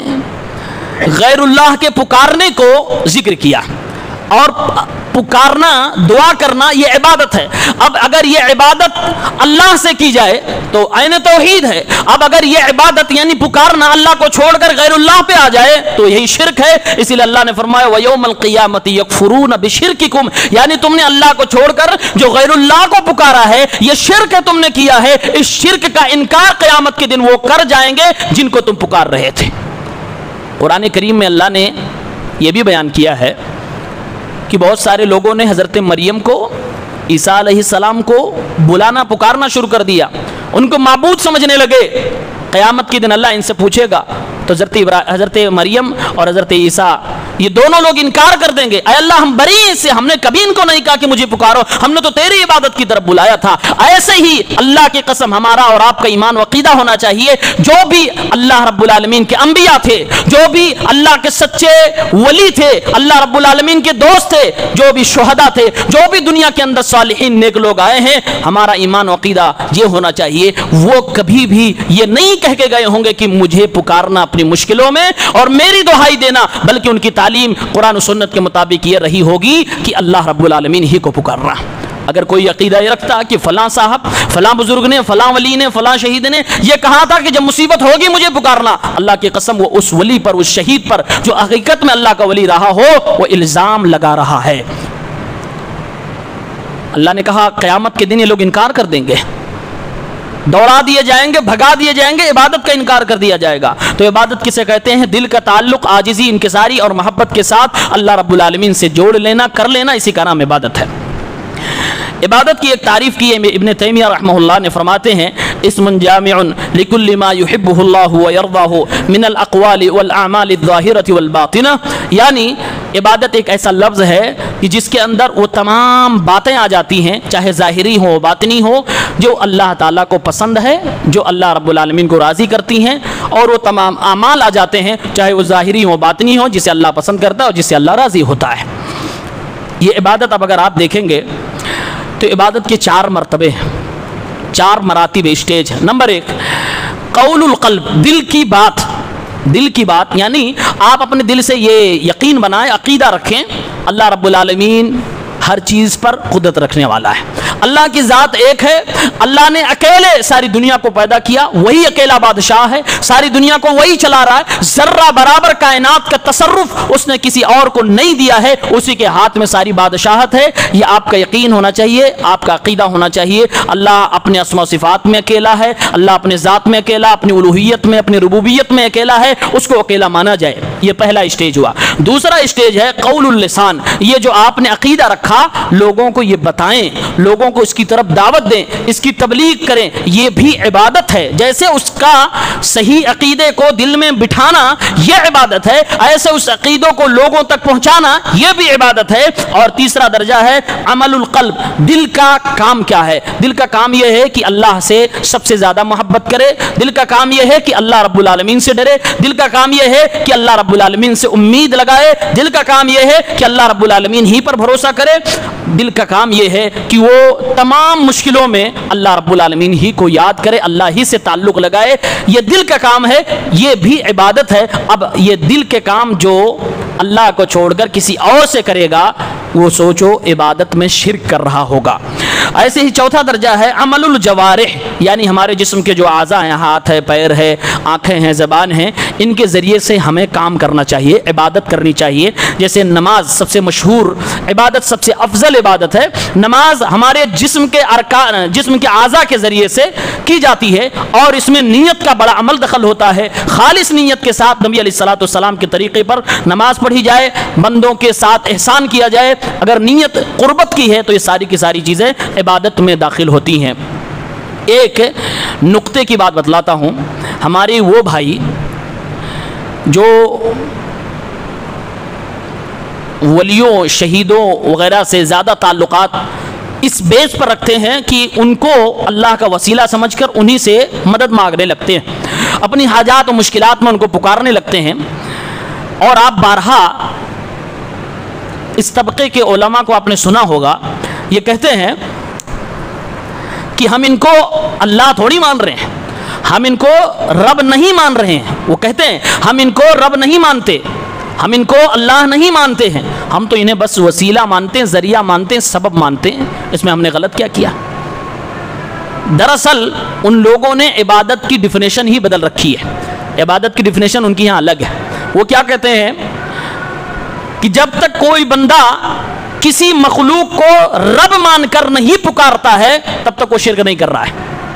غیر اللہ کے پکارنے کو ذکر کیا، اور پکارنا، دعا کرنا یہ عبادت ہے۔ اب اگر یہ عبادت اللہ سے کی جائے تو عین توحید ہے، اب اگر یہ عبادت یعنی پکارنا اللہ کو چھوڑ کر غیر اللہ پہ آ جائے تو یہی شرک ہے۔ اسی لیے اللہ نے فرمایا وَيَوْمَ الْقِيَامَةِ يَكْفُرُونَ بِشِرْكِكُمْ، یعنی تم نے اللہ کو چھوڑ کر جو غیر اللہ کو پکارا ہے، یہ شرک ہے تم نے کیا ہے، اس شرک کا انکار قیامت کے دن وہ کر جائیں گے جن کو تم پکار رہے تھے۔ قرآن کریم میں اللہ نے یہ بھی بیان کیا ہے کہ بہت سارے لوگوں نے حضرت مریم کو، عیسیٰ علیہ السلام کو بلانا، پکارنا شروع کر دیا، ان کو معبود سمجھنے لگے۔ قیامت کے دن اللہ ان سے پوچھے گا تو حضرت مریم اور حضرت عیسیٰ یہ دونوں لوگ انکار کر دیں گے، اے اللہ ہم بری سے، ہم نے کبھی ان کو نہیں کہا کہ مجھے پکارو، ہم نے تو تیری عبادت کی طرف بلایا تھا۔ ایسے ہی اللہ کی قسم ہمارا اور آپ کا ایمان و عقیدہ ہونا چاہیے، جو بھی اللہ رب العالمین کے انبیاء تھے، جو بھی اللہ کے سچے ولی تھے، اللہ رب العالمین کے دوست تھے، جو بھی شہداء تھے، جو بھی دنیا کے اندر صالحین نیک لوگ آئے ہیں، ہمارا ایمان و عقیدہ یہ ہونا چاہیے، وہ کبھی بھی یہ نہیں کہہ کے گئے ہوں گے کہ مجھے پکارنا اپنی مشکلوں میں اور میری دہائی دینا، بلکہ ان کی تعلیم قرآن و سنت کے مطابق یہ رہی ہوگی کہ اللہ رب العالمین ہی کو پکارنا۔ اگر کوئی عقیدہ یہ رکھتا کہ فلاں صاحب، فلاں بزرگ نے، فلاں ولی نے، فلاں شہید نے یہ کہا تھا کہ جب مصیبت ہوگی مجھے پکارنا، اللہ کی قسم وہ اس ولی پر، اس شہید پر جو حقیقت میں اللہ کا ولی رہا ہو، وہ الزام لگا رہا ہے۔ اللہ نے کہا قیامت کے دن یہ لوگ انکار کر دیں گے، دوڑا دیے جائیں گے، بھگا دیے جائیں گے، عبادت کا انکار کر دیا جائے گا۔ تو عبادت کسے کہتے ہیں؟ دل کا تعلق عاجزی، انکساری اور محبت کے ساتھ اللہ رب العالمین سے جوڑ لینا، کر لینا، اسی کا نام عبادت ہے۔ عبادت کی ایک تعریف کی ہے ابن تیمیہ رحمہ اللہ نے، فرماتے ہیں اسم جامع لکل ما یحبہ اللہ ویرضاہ من الاقوال والاعمال الظاہرۃ والباطنہ، یعنی عبادت ایک ایسا لفظ ہے کہ جس کے اندر وہ تمام باتیں آ جاتی ہیں، چاہے ظاہری ہو باطنی ہو، جو اللہ تعالیٰ کو پسند ہے، جو اللہ رب العالمین کو راضی کرتی ہیں، اور وہ تمام اعمال آ جاتے ہیں، چاہے وہ ظاہری ہو باطنی ہو، جسے اللہ پسند کرتا ہے اور جس سے اللہ راضی ہوتا ہے۔ یہ عبادت اب اگر آپ دیکھیں گے تو عبادت کے 4 مرتبے ہیں، 4 مراتب اسٹیج ہیں۔ نمبر 1 قول القلب، دل کی بات، دل کی بات، یعنی آپ اپنے دل سے یہ یقین بنائیں، عقیدہ رکھیں اللہ رب العالمین ہر چیز پر قدرت رکھنے والا ہے، اللہ کی ذات ایک ہے، اللہ نے اکیلے ساری دنیا کو پیدا کیا، وہی اکیلا بادشاہ ہے، ساری دنیا کو وہی چلا رہا ہے، ذرہ برابر کائنات کا تصرف اس نے کسی اور کو نہیں دیا ہے، اسی کے ہاتھ میں ساری بادشاہت ہے۔ یہ آپ کا یقین ہونا چاہیے، آپ کا عقیدہ ہونا چاہیے۔ اللہ اپنے اسماء و صفات میں اکیلا ہے، اللہ اپنے ذات میں اکیلا، اپنی الوہیت میں، اپنی ربوبیت میں اکیلا ہے، اس کو اکیلا مانا جائے۔ یہ پہلا اسٹیج ہوا۔ دوسرا اسٹیج ہے قول اللسان، یہ جو آپ نے عقیدہ رکھا لوگوں کو یہ بتائیں، لوگوں کو اس کی طرف دعوت دیں، اس کی تبلیغ کریں، یہ بھی عبادت ہے۔ جیسے اس کا صحیح عقیدے کو دل میں بٹھانا یہ عبادت ہے، ایسے اس عقیدوں کو لوگوں تک پہنچانا یہ بھی عبادت ہے۔ اور تیسرا درجہ ہے عمل القلب، دل کا کام کیا ہے؟ دل کا کام یہ ہے کہ اللہ سے سب سے زیادہ محبت کرے، دل کا کام یہ ہے کہ اللہ رب العالمین سے ڈرے، دل کا کام یہ ہے کہ اللہ رب العالمین سے امید لگائے، دل کا کام یہ ہے کہ اللہ رب العالمین ہی پر بھروسہ کرے، دل کا کام یہ ہے کہ وہ تمام مشکلوں میں اللہ رب العالمین ہی کو یاد کرے، اللہ ہی سے تعلق لگائے۔ یہ دل کا کام ہے، یہ بھی عبادت ہے۔ اب یہ دل کے کام جو اللہ کو چھوڑ کر کسی اور سے کرے گا وہ سوچو عبادت میں شرک کر رہا ہوگا۔ ایسے ہی چوتھا درجہ ہے عمل الجوارح، یعنی ہمارے جسم کے جو اعضاء ہیں، ہاتھ ہے، پیر ہے، آنکھیں ہیں، زبان ہیں، ان کے ذریعے سے ہمیں کام کرنا چاہیے، عبادت کرنی چاہیے۔ جیسے نماز سب سے مشہور عبادت، سب سے افضل عبادت ہے۔ نماز ہمارے جسم کے ارکان، جسم کے اعضاء کے ذریعے سے کی جاتی ہے، اور اس میں نیت کا بڑا عمل دخل ہوتا ہے۔ خالص نیت کے ساتھ نبی علیہ الصلوۃ والسلام کے طریقے پر نماز پڑھی جائے، بندوں کے ساتھ احسان کیا جائے، اگر نیت قربت کی ہے تو یہ ساری کی ساری چیزیں عبادت میں داخل ہوتی ہیں۔ ایک نقطے کی بات بتلاتا ہوں، ہمارے وہ بھائی جو ولیوں، شہیدوں وغیرہ سے زیادہ تعلقات اس بیس پر رکھتے ہیں کہ ان کو اللہ کا وسیلہ سمجھ کر انہی سے مدد مانگنے لگتے ہیں، اپنی حاجات و مشکلات میں ان کو پکارنے لگتے ہیں۔ اور آپ بارہا اس طبقے کے علماء کو آپ نے سنا ہوگا، یہ کہتے ہیں کہ ہم ان کو اللہ تھوڑی مان رہے ہیں، ہم ان کو رب نہیں مان رہے ہیں۔ وہ کہتے ہیں ہم ان کو رب نہیں مانتے، ہم ان کو اللہ نہیں مانتے ہیں، ہم تو انہیں بس وسیلہ مانتے ہیں، ذریعہ مانتے ہیں، سبب مانتے ہیں۔ اس میں ہم نے غلط کیا کیا؟ دراصل ان لوگوں نے عبادت کی ڈیفینیشن ہی بدل رکھی ہے۔ عبادت کی ڈیفینیشن ان کی یہاں الگ ہے۔ وہ کیا کہتے ہیں کہ جب تک کوئی بندہ کسی مخلوق کو رب مان کر نہیں پکارتا ہے تب تک وہ شرک نہیں کر رہا ہے،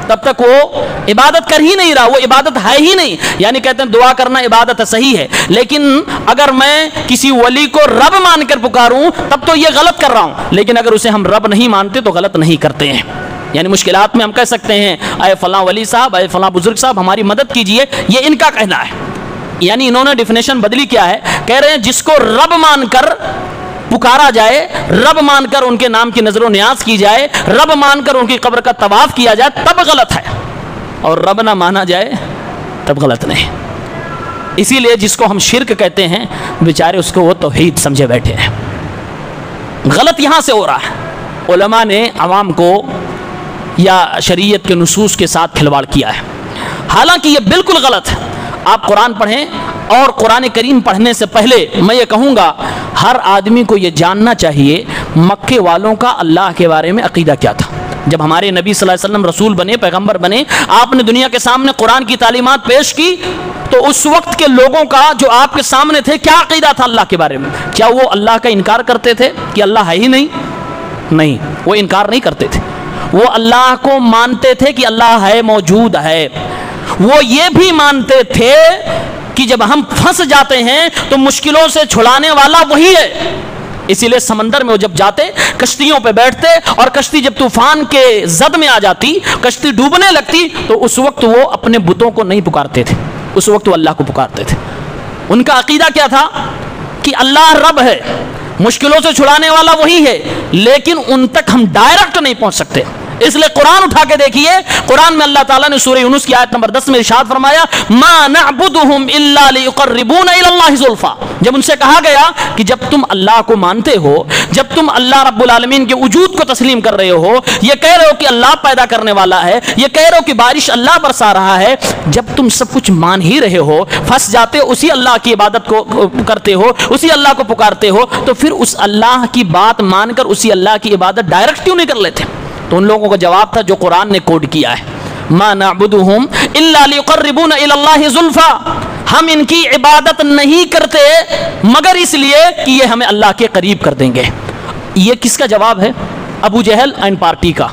تب تک وہ عبادت کر ہی نہیں رہا، وہ عبادت ہے ہی نہیں۔ یعنی کہتے ہیں دعا کرنا عبادت صحیح ہے، لیکن اگر میں کسی ولی کو رب مان کر پکاروں تب تو یہ غلط کر رہا ہوں، لیکن اگر اسے ہم رب نہیں مانتے تو غلط نہیں کرتے ہیں۔ یعنی مشکلات میں ہم کہہ سکتے ہیں اے فلاں ولی صاحب، اے فلاں بزرگ صاحب ہماری مدد کیجئے، یہ ان کا کہنا ہے۔ یعنی انہوں نے ڈیفینیشن بدلی کیا ہے، کہہ رہے ہیں جس کو رب مان کر پکارا جائے، رب مان کر ان کے نام کی نظر و نیاز کی جائے، رب مان کر ان کی قبر کا طواف کیا جائے تب غلط ہے، اور رب نہ مانا جائے تب غلط نہیں۔ اسی لیے جس کو ہم شرک کہتے ہیں بیچارے اس کو وہ توحید سمجھے بیٹھے ہیں۔ غلط یہاں سے ہو رہا ہے، علماء نے عوام کو یا شریعت کے نصوص کے ساتھ کھلواڑ کیا ہے، حالانکہ یہ بالکل غلط ہے۔ آپ قرآن پڑھیں، اور قرآن کریم پڑھنے سے پہلے میں یہ کہوں گا ہر آدمی کو یہ جاننا چاہیے مکے والوں کا اللہ کے بارے میں عقیدہ کیا تھا۔ جب ہمارے نبی صلی اللہ علیہ وسلم رسول بنے، پیغمبر بنے، آپ نے دنیا کے سامنے قرآن کی تعلیمات پیش کی، تو اس وقت کے لوگوں کا جو آپ کے سامنے تھے کیا عقیدہ تھا اللہ کے بارے میں؟ کیا وہ اللہ کا انکار کرتے تھے کہ اللہ ہے ہی نہیں؟ نہیں، وہ انکار نہیں کرتے تھے، وہ اللہ کو مانتے تھے کہ اللہ ہے، موجود ہے۔ وہ یہ بھی مانتے تھے کہ جب ہم پھنس جاتے ہیں تو مشکلوں سے چھڑانے والا وہی ہے۔ اسی لیے سمندر میں وہ جب جاتے، کشتیوں پہ بیٹھتے، اور کشتی جب طوفان کے زد میں آ جاتی، کشتی ڈوبنے لگتی، تو اس وقت وہ اپنے بتوں کو نہیں پکارتے تھے، اس وقت وہ اللہ کو پکارتے تھے۔ ان کا عقیدہ کیا تھا کہ اللہ رب ہے، مشکلوں سے چھڑانے والا وہی ہے، لیکن ان تک ہم ڈائریکٹ نہیں پہنچ سکتے۔ اس لیے قرآن اٹھا کے دیکھیے، قرآن میں اللہ تعالیٰ نے سورہ یونس کی آیت نمبر 10 میں ارشاد فرمایا ما نعبدهم الا ليقربونا الى الله زلفا۔ جب ان سے کہا گیا کہ جب تم اللہ کو مانتے ہو، جب تم اللہ رب العالمین کے وجود کو تسلیم کر رہے ہو، یہ کہہ رہے ہو کہ اللہ پیدا کرنے والا ہے، یہ کہہ رہے ہو کہ بارش اللہ برسا رہا ہے، جب تم سب کچھ مان ہی رہے ہو، پھنس جاتے ہو، اسی اللہ کی عبادت کو کرتے ہو، اسی اللہ کو پکارتے ہو، تو پھر اس اللہ کی بات مان کر اسی اللہ کی عبادت ڈائریکٹ کیوں نہیں کر لیتے؟ تو ان لوگوں کا جواب تھا جو قرآن نے کوڈ کیا ہے، ما نعبدهم الا ليقربونا الى الله زلفا، ہم ان کی عبادت نہیں کرتے مگر اس لیے کہ یہ ہمیں اللہ کے قریب کر دیں گے۔ یہ کس کا جواب ہے؟ ابو جہل اینڈ پارٹی کا،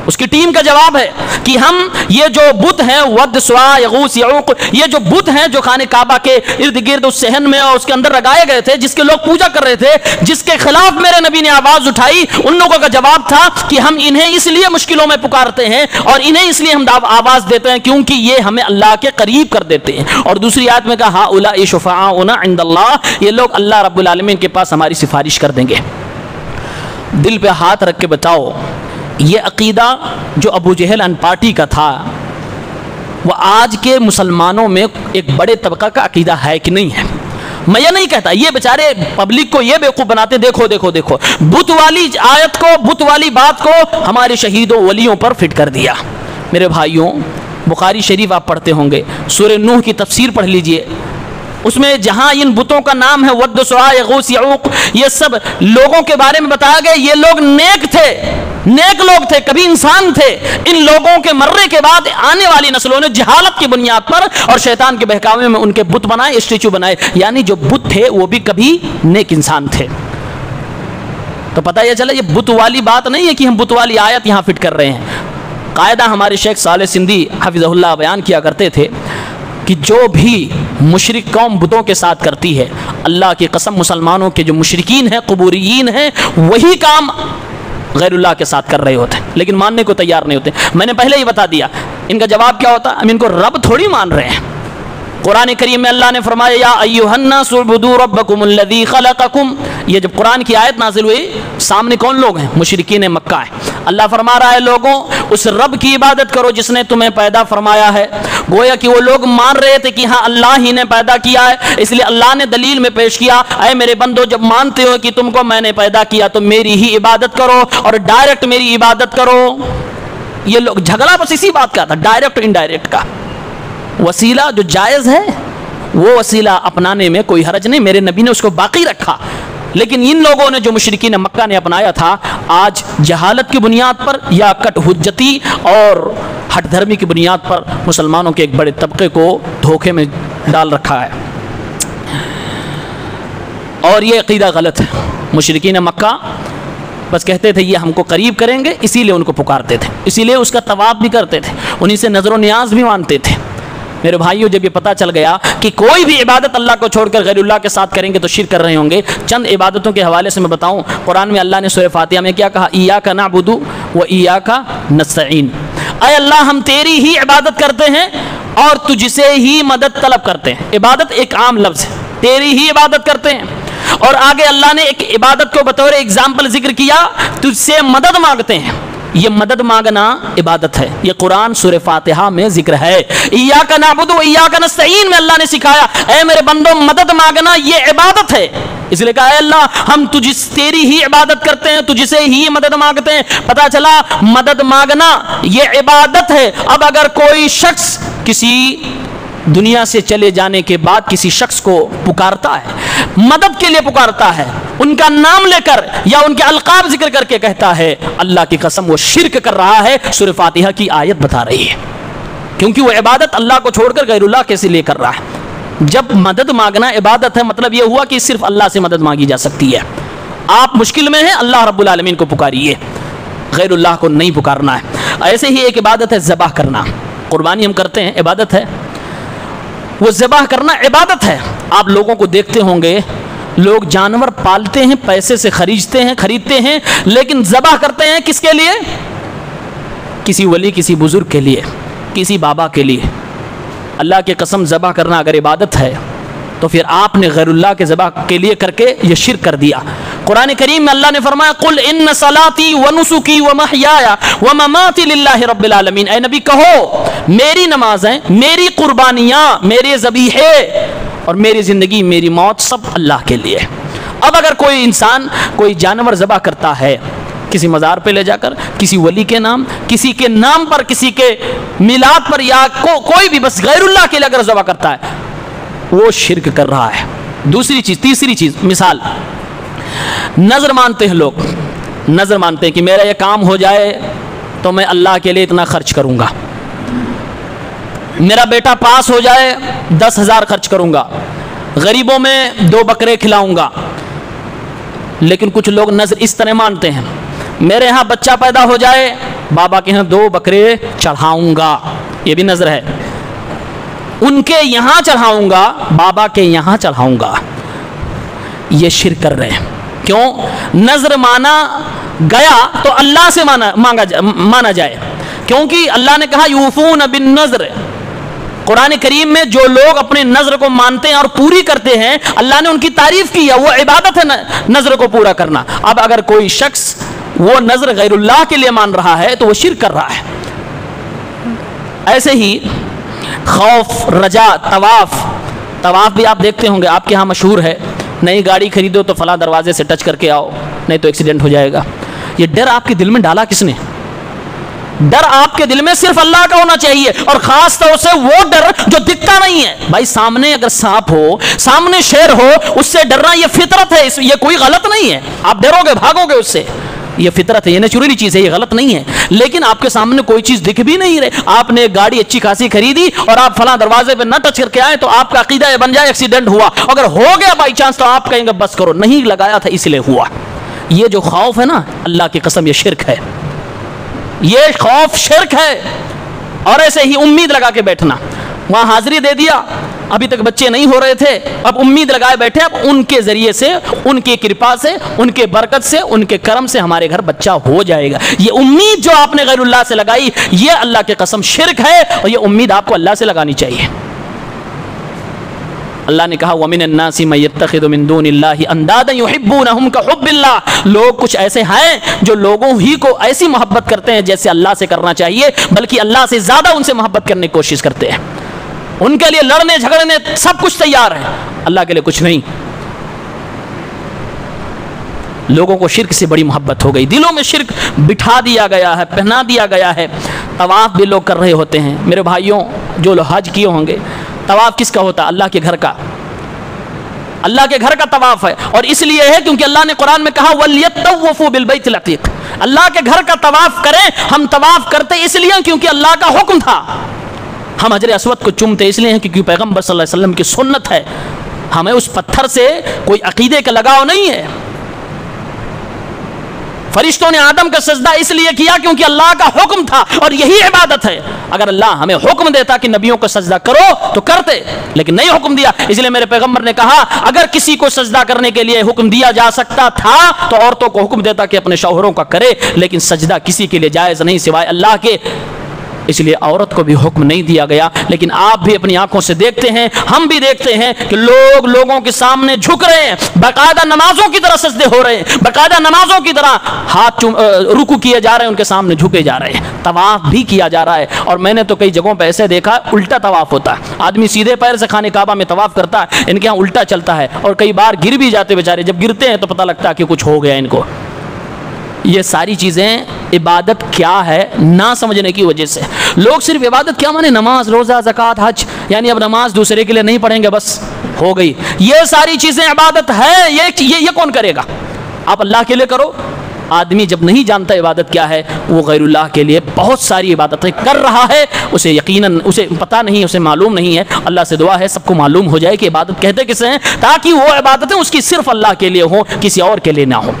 اس کی ٹیم کا جواب ہے کہ ہم یہ جو بت ہیں ود سوا یغوث یعوق، یہ جو بت ہیں جو خانہ کعبہ کے ارد گرد اس صحن میں اور اس کے اندر لگائے گئے تھے، جس کے لوگ پوجا کر رہے تھے، جس کے خلاف میرے نبی نے آواز اٹھائی، ان لوگوں کا جواب تھا کہ ہم انہیں اس لیے مشکلوں میں پکارتے ہیں اور انہیں اس لیے ہم آواز دیتے ہیں کیونکہ یہ ہمیں اللہ کے قریب کر دیتے ہیں۔ اور دوسری آیت میں کہا ہؤلاء شفعاؤنا عند اللہ، یہ لوگ اللہ رب العالمین کے پاس ہماری سفارش کر دیں گے۔ دل پہ ہاتھ رکھ کے بتاؤ، یہ عقیدہ جو ابو جہل ان پارٹی کا تھا وہ آج کے مسلمانوں میں ایک بڑے طبقہ کا عقیدہ ہے کہ نہیں ہے؟ میں یہ نہیں کہتا، یہ بیچارے پبلک کو یہ بیوقوف بناتے، دیکھو دیکھو دیکھو، بت والی آیت کو، بت والی بات کو ہمارے شہیدوں ولیوں پر فٹ کر دیا۔ میرے بھائیوں، بخاری شریف آپ پڑھتے ہوں گے، سورہ نوح کی تفسیر پڑھ لیجئے، اس میں جہاں ان بتوں کا نام ہے ود سوا یغوث یعوق، یہ سب لوگوں کے بارے میں بتایا گیا، یہ لوگ نیک تھے، نیک لوگ تھے، کبھی انسان تھے۔ ان لوگوں کے مرنے کے بعد آنے والی نسلوں نے جہالت کی بنیاد پر اور شیطان کے بہکاوے میں ان کے بت بنائے، اسٹیچو بنائے، یعنی جو بت تھے وہ بھی کبھی نیک انسان تھے۔ تو پتہ یہ چلا یہ بت والی بات نہیں ہے کہ ہم بت والی آیت یہاں فٹ کر رہے ہیں۔ قاعدہ ہمارے شیخ صالح سندھی حفظہ اللہ بیان کیا کرتے تھے کہ جو بھی مشرک قوم بتوں کے ساتھ کرتی ہے، اللہ کی قسم مسلمانوں کے جو مشرکین ہیں، قبوریین ہیں، وہی کام غیر اللہ کے ساتھ کر رہے ہوتے ہیں لیکن ماننے کو تیار نہیں ہوتے۔ میں نے پہلے ہی بتا دیا ان کا جواب کیا ہوتا، ہم ان کو رب تھوڑی مان رہے ہیں۔ قرآن کریم میں اللہ نے فرمایا یا ایھا الناس اعبدوا ربکم الذی خلقکم، یہ جب قرآن کی آیت نازل ہوئی سامنے کون لوگ ہیں؟ مشرکین مکہ ہیں۔ اللہ فرما رہا ہے لوگوں اس رب کی عبادت کرو جس نے تمہیں پیدا فرمایا ہے۔ گویا کہ وہ لوگ مان رہے تھے کہ ہاں اللہ ہی نے پیدا کیا ہے، اس لیے اللہ نے دلیل میں پیش کیا اے میرے بندو جب مانتے ہو کہ تم کو میں نے پیدا کیا تو میری ہی عبادت کرو اور ڈائریکٹ میری عبادت کرو۔ یہ لوگ جھگڑا بس اسی بات کا تھا، ڈائریکٹ انڈائریکٹ کا۔ وسیلہ جو جائز ہے وہ وسیلہ اپنانے میں کوئی حرج نہیں، میرے نبی نے اس کو باقی رکھا، لیکن ان لوگوں نے جو مشرکین مکہ نے اپنایا تھا آج جہالت کی بنیاد پر یا کٹ حجتی اور ہٹ دھرمی کی بنیاد پر مسلمانوں کے ایک بڑے طبقے کو دھوکے میں ڈال رکھا ہے، اور یہ عقیدہ غلط ہے۔ مشرکین مکہ بس کہتے تھے یہ ہم کو قریب کریں گے، اسی لیے ان کو پکارتے تھے، اسی لیے اس کا طواف بھی کرتے تھے، انہی سے نظر و نیاز بھی مانتے تھے۔ میرے بھائیوں جب یہ پتہ چل گیا کہ کوئی بھی عبادت اللہ کو چھوڑ کر غیر اللہ کے ساتھ کریں گے تو شرک کر رہے ہوں گے، چند عبادتوں کے حوالے سے میں بتاؤں۔ قرآن میں اللہ نے سورہ فاتحہ میں کیا کہا؟ ایاک نعبد و ایاک نستعین، اے اللہ ہم تیری ہی عبادت کرتے ہیں اور تجھ سے ہی مدد طلب کرتے ہیں۔ عبادت ایک عام لفظ ہے، تیری ہی عبادت کرتے ہیں، اور آگے اللہ نے ایک عبادت کو بطور ایگزامپل ذکر کیا، تجھ سے مدد مانگتے ہیں۔ یہ مدد مانگنا عبادت ہے، یہ قرآن سورہ فاتحہ میں ذکر ہے۔ ایاک نعبد و ایاک نستعین میں اللہ نے سکھایا اے میرے بندو مدد مانگنا یہ عبادت ہے، اس لیے کہا اے اللہ ہم تیری ہی عبادت کرتے ہیں، تجھ سے ہی مدد مانگتے ہیں۔ پتہ چلا مدد مانگنا یہ عبادت ہے۔ اب اگر کوئی شخص کسی دنیا سے چلے جانے کے بعد کسی شخص کو پکارتا ہے، مدد کے لیے پکارتا ہے، ان کا نام لے کر یا ان کے القاب ذکر کر کے کہتا ہے، اللہ کی قسم وہ شرک کر رہا ہے۔ سورہ فاتحہ کی آیت بتا رہی ہے، کیونکہ وہ عبادت اللہ کو چھوڑ کر غیر اللہ کیسے لے کر رہا ہے۔ جب مدد مانگنا عبادت ہے مطلب یہ ہوا کہ صرف اللہ سے مدد مانگی جا سکتی ہے، آپ مشکل میں ہیں اللہ رب العالمین کو پکاریے، غیر اللہ کو نہیں پکارنا ہے۔ ایسے ہی ایک عبادت ہے ذبح کرنا، قربانی ہم کرتے ہیں عبادت ہے، وہ ذبح کرنا عبادت ہے۔ آپ لوگوں کو دیکھتے ہوں گے لوگ جانور پالتے ہیں، پیسے سے خریدتے ہیں، لیکن ذبح کرتے ہیں کس کے لیے؟ کسی ولی، کسی بزرگ کے لیے، کسی بابا کے لیے۔ اللہ کی قسم ذبح کرنا اگر عبادت ہے تو پھر آپ نے غیر اللہ کے ذبح کے لیے کر کے یہ شرک کر دیا۔ قرآن کریم میں اللہ نے فرمایا قل ان صلاتی ونسکی ومحیایا ومماتی للہ رب العالمین، اے نبی کہو میری نمازیں، میری قربانیاں، میرے ذبیحے اور میری زندگی، میری موت سب اللہ کے لیے۔ اب اگر کوئی انسان کوئی جانور ذبح کرتا ہے کسی مزار پہ لے جا کر، کسی ولی کے نام، کسی کے نام پر، کسی کے میلاد پر، یا کوئی بھی بس غیر اللہ کے لیے اگر ذبح کرتا ہے وہ شرک کر رہا ہے۔ تیسری چیز مثال، نظر مانتے ہیں لوگ، نظر مانتے ہیں کہ میرا یہ کام ہو جائے تو میں اللہ کے لیے اتنا خرچ کروں گا، میرا بیٹا پاس ہو جائے 10,000 خرچ کروں گا، غریبوں میں 2 بکرے کھلاؤں گا۔ لیکن کچھ لوگ نظر اس طرح مانتے ہیں، میرے ہاں بچہ پیدا ہو جائے بابا کے ہاں 2 بکرے چڑھاؤں گا، یہ بھی نظر ہے، ان کے یہاں چڑھاؤں گا، بابا کے یہاں چڑھاؤں گا۔ یہ شرک کر رہے ہیں۔ کیوں؟ نظر مانا گیا تو اللہ سے مانا جائے، کیونکہ اللہ نے کہا یوفون بالنذر۔ قرآن کریم میں جو لوگ اپنے نظر کو مانتے ہیں اور پوری کرتے ہیں، اللہ نے ان کی تعریف کی ہے، وہ عبادت ہے نظر کو پورا کرنا۔ اب اگر کوئی شخص وہ نظر غیر اللہ کے لیے مان رہا ہے تو وہ شرک کر رہا ہے۔ ایسے ہی خوف، رجا، طواف بھی آپ دیکھتے ہوں گے، آپ کے ہاں مشہور ہے، نئی گاڑی خریدو تو فلاں دروازے سے ٹچ کر کے آؤ نہیں تو ایکسیڈنٹ ہو جائے گا۔ یہ ڈر آپ کے دل میں ڈالا کس نے؟ ڈر آپ کے دل میں صرف اللہ کا ہونا چاہیے، اور خاص طور سے وہ ڈر جو دکھتا نہیں ہے۔ بھائی سامنے اگر سانپ ہو، سامنے شیر ہو، اس سے ڈرنا یہ فطرت ہے، یہ کوئی غلط نہیں ہے، آپ ڈرو گے بھاگو گے اس سے، یہ فطرت ہے، یہ نیچرلی چیز ہے، یہ غلط نہیں ہے۔ لیکن آپ کے سامنے کوئی چیز دکھ بھی نہیں رہے، آپ نے گاڑی اچھی خاصی خریدی اور آپ فلاں دروازے پہ نہ ٹچ کر کے آئے تو آپ کا عقیدہ یہ بن جائے ایکسیڈنٹ ہوا، اگر ہو گیا بائی چانس تو آپ کہیں گے بس کرو، نہیں لگایا تھا اس لیے ہوا۔ یہ جو خوف ہے نا، اللہ کی قسم یہ شرک ہے، یہ خوف شرک ہے۔ اور ایسے ہی امید لگا کے بیٹھنا، وہاں حاضری دے دیا، ابھی تک بچے نہیں ہو رہے تھے، اب امید لگائے بیٹھے، اب ان کے ذریعے سے، ان کی کرپا سے، ان کے برکت سے، ان کے کرم سے ہمارے گھر بچہ ہو جائے گا۔ یہ امید جو آپ نے غیر اللہ سے لگائی، یہ اللہ کی قسم شرک ہے، اور یہ امید آپ کو اللہ سے لگانی چاہیے۔ اللہ نے کہا وَمِنَ النَّاسِ مَن يَتَّخِذُ مِن دُونِ اللَّهِ أَندَادًا يُحِبُّونَهُمْ كَحُبِّ اللَّهِ۔ لوگ کچھ ایسے ہیں جو لوگوں ہی کو ایسی محبت کرتے ہیں جیسے اللہ سے کرنا چاہیے، بلکہ اللہ سے زیادہ ان سے محبت کرنے کی کوشش کرتے ہیں، ان کے لیے لڑنے جھگڑنے سب کچھ تیار ہے، اللہ کے لیے کچھ نہیں۔ لوگوں کو شرک سے بڑی محبت ہو گئی، دلوں میں شرک بٹھا دیا گیا ہے، پہنا دیا گیا ہے۔ طواف بھی لوگ کر رہے ہوتے ہیں، میرے بھائیوں جو لوگ حج کیے ہوں گے، طواف کس کا ہوتا ہے؟ اللہ کے گھر کا، اللہ کے گھر کا طواف ہے، اور اس لیے ہے کیونکہ اللہ نے قرآن میں کہا وَلْيَطَّوَّفُوا بِالْبَيْتِ الْعَتِيقِ، اللہ کے گھر کا طواف کریں۔ ہم طواف کرتے اس لیے کیونکہ اللہ کا حکم تھا، ہم حجر اسود کو چومتے اس لیے ہیں کیونکہ پیغمبر صلی اللہ علیہ وسلم کی سنت ہے، ہمیں اس پتھر سے کوئی عقیدے کا لگاؤ نہیں ہے۔ فرشتوں نے آدم کا سجدہ اس لیے کیا کیونکہ اللہ کا حکم تھا، اور یہی عبادت ہے۔ اگر اللہ ہمیں حکم دیتا کہ نبیوں کو سجدہ کرو تو کرتے، لیکن نہیں حکم دیا، اس لیے میرے پیغمبر نے کہا اگر کسی کو سجدہ کرنے کے لیے حکم دیا جا سکتا تھا تو عورتوں کو حکم دیتا کہ اپنے شوہروں کا کرے، لیکن سجدہ کسی کے لیے جائز نہیں سوائے اللہ کے، اس لیے عورت کو بھی حکم نہیں دیا گیا۔ لیکن آپ بھی اپنی آنکھوں سے دیکھتے ہیں، ہم بھی دیکھتے ہیں کہ لوگ لوگوں کے سامنے جھک رہے ہیں، باقاعدہ نمازوں کی طرح سجدے ہو رہے ہیں، باقاعدہ نمازوں کی طرح ہاتھ رکوع کیے جا رہے ہیں، ان کے سامنے جھکے جا رہے ہیں، طواف بھی کیا جا رہا ہے۔ اور میں نے تو کئی جگہوں پہ ایسے دیکھا الٹا طواف ہوتا ہے، آدمی سیدھے پیر سے خانہ کعبہ میں طواف کرتا ہے، ان کے یہاں الٹا چلتا ہے، اور کئی بار گر بھی جاتے بیچارے، جب گرتے ہیں تو پتہ لگتا ہے کہ کچھ ہو گیا ان کو۔ یہ ساری چیزیں عبادت کیا ہے نہ سمجھنے کی وجہ سے لوگ صرف عبادت کیا مانے نماز، روزہ، زکوٰۃ، حج، یعنی اب نماز دوسرے کے لیے نہیں پڑھیں گے بس ہو گئی، یہ ساری چیزیں عبادت ہے، یہ کون کرے گا؟ آپ اللہ کے لیے کرو، آدمی جب نہیں جانتا عبادت کیا ہے، وہ غیر اللہ کے لیے بہت ساری عبادتیں کر رہا ہے، اسے یقیناً اسے پتہ نہیں، اسے معلوم نہیں ہے۔ اللہ سے دعا ہے سب کو معلوم ہو جائے کہ عبادت کہتے کسے ہیں، تاکہ وہ عبادتیں اس کی صرف اللہ کے لیے ہوں، کسی اور کے لیے نہ ہوں۔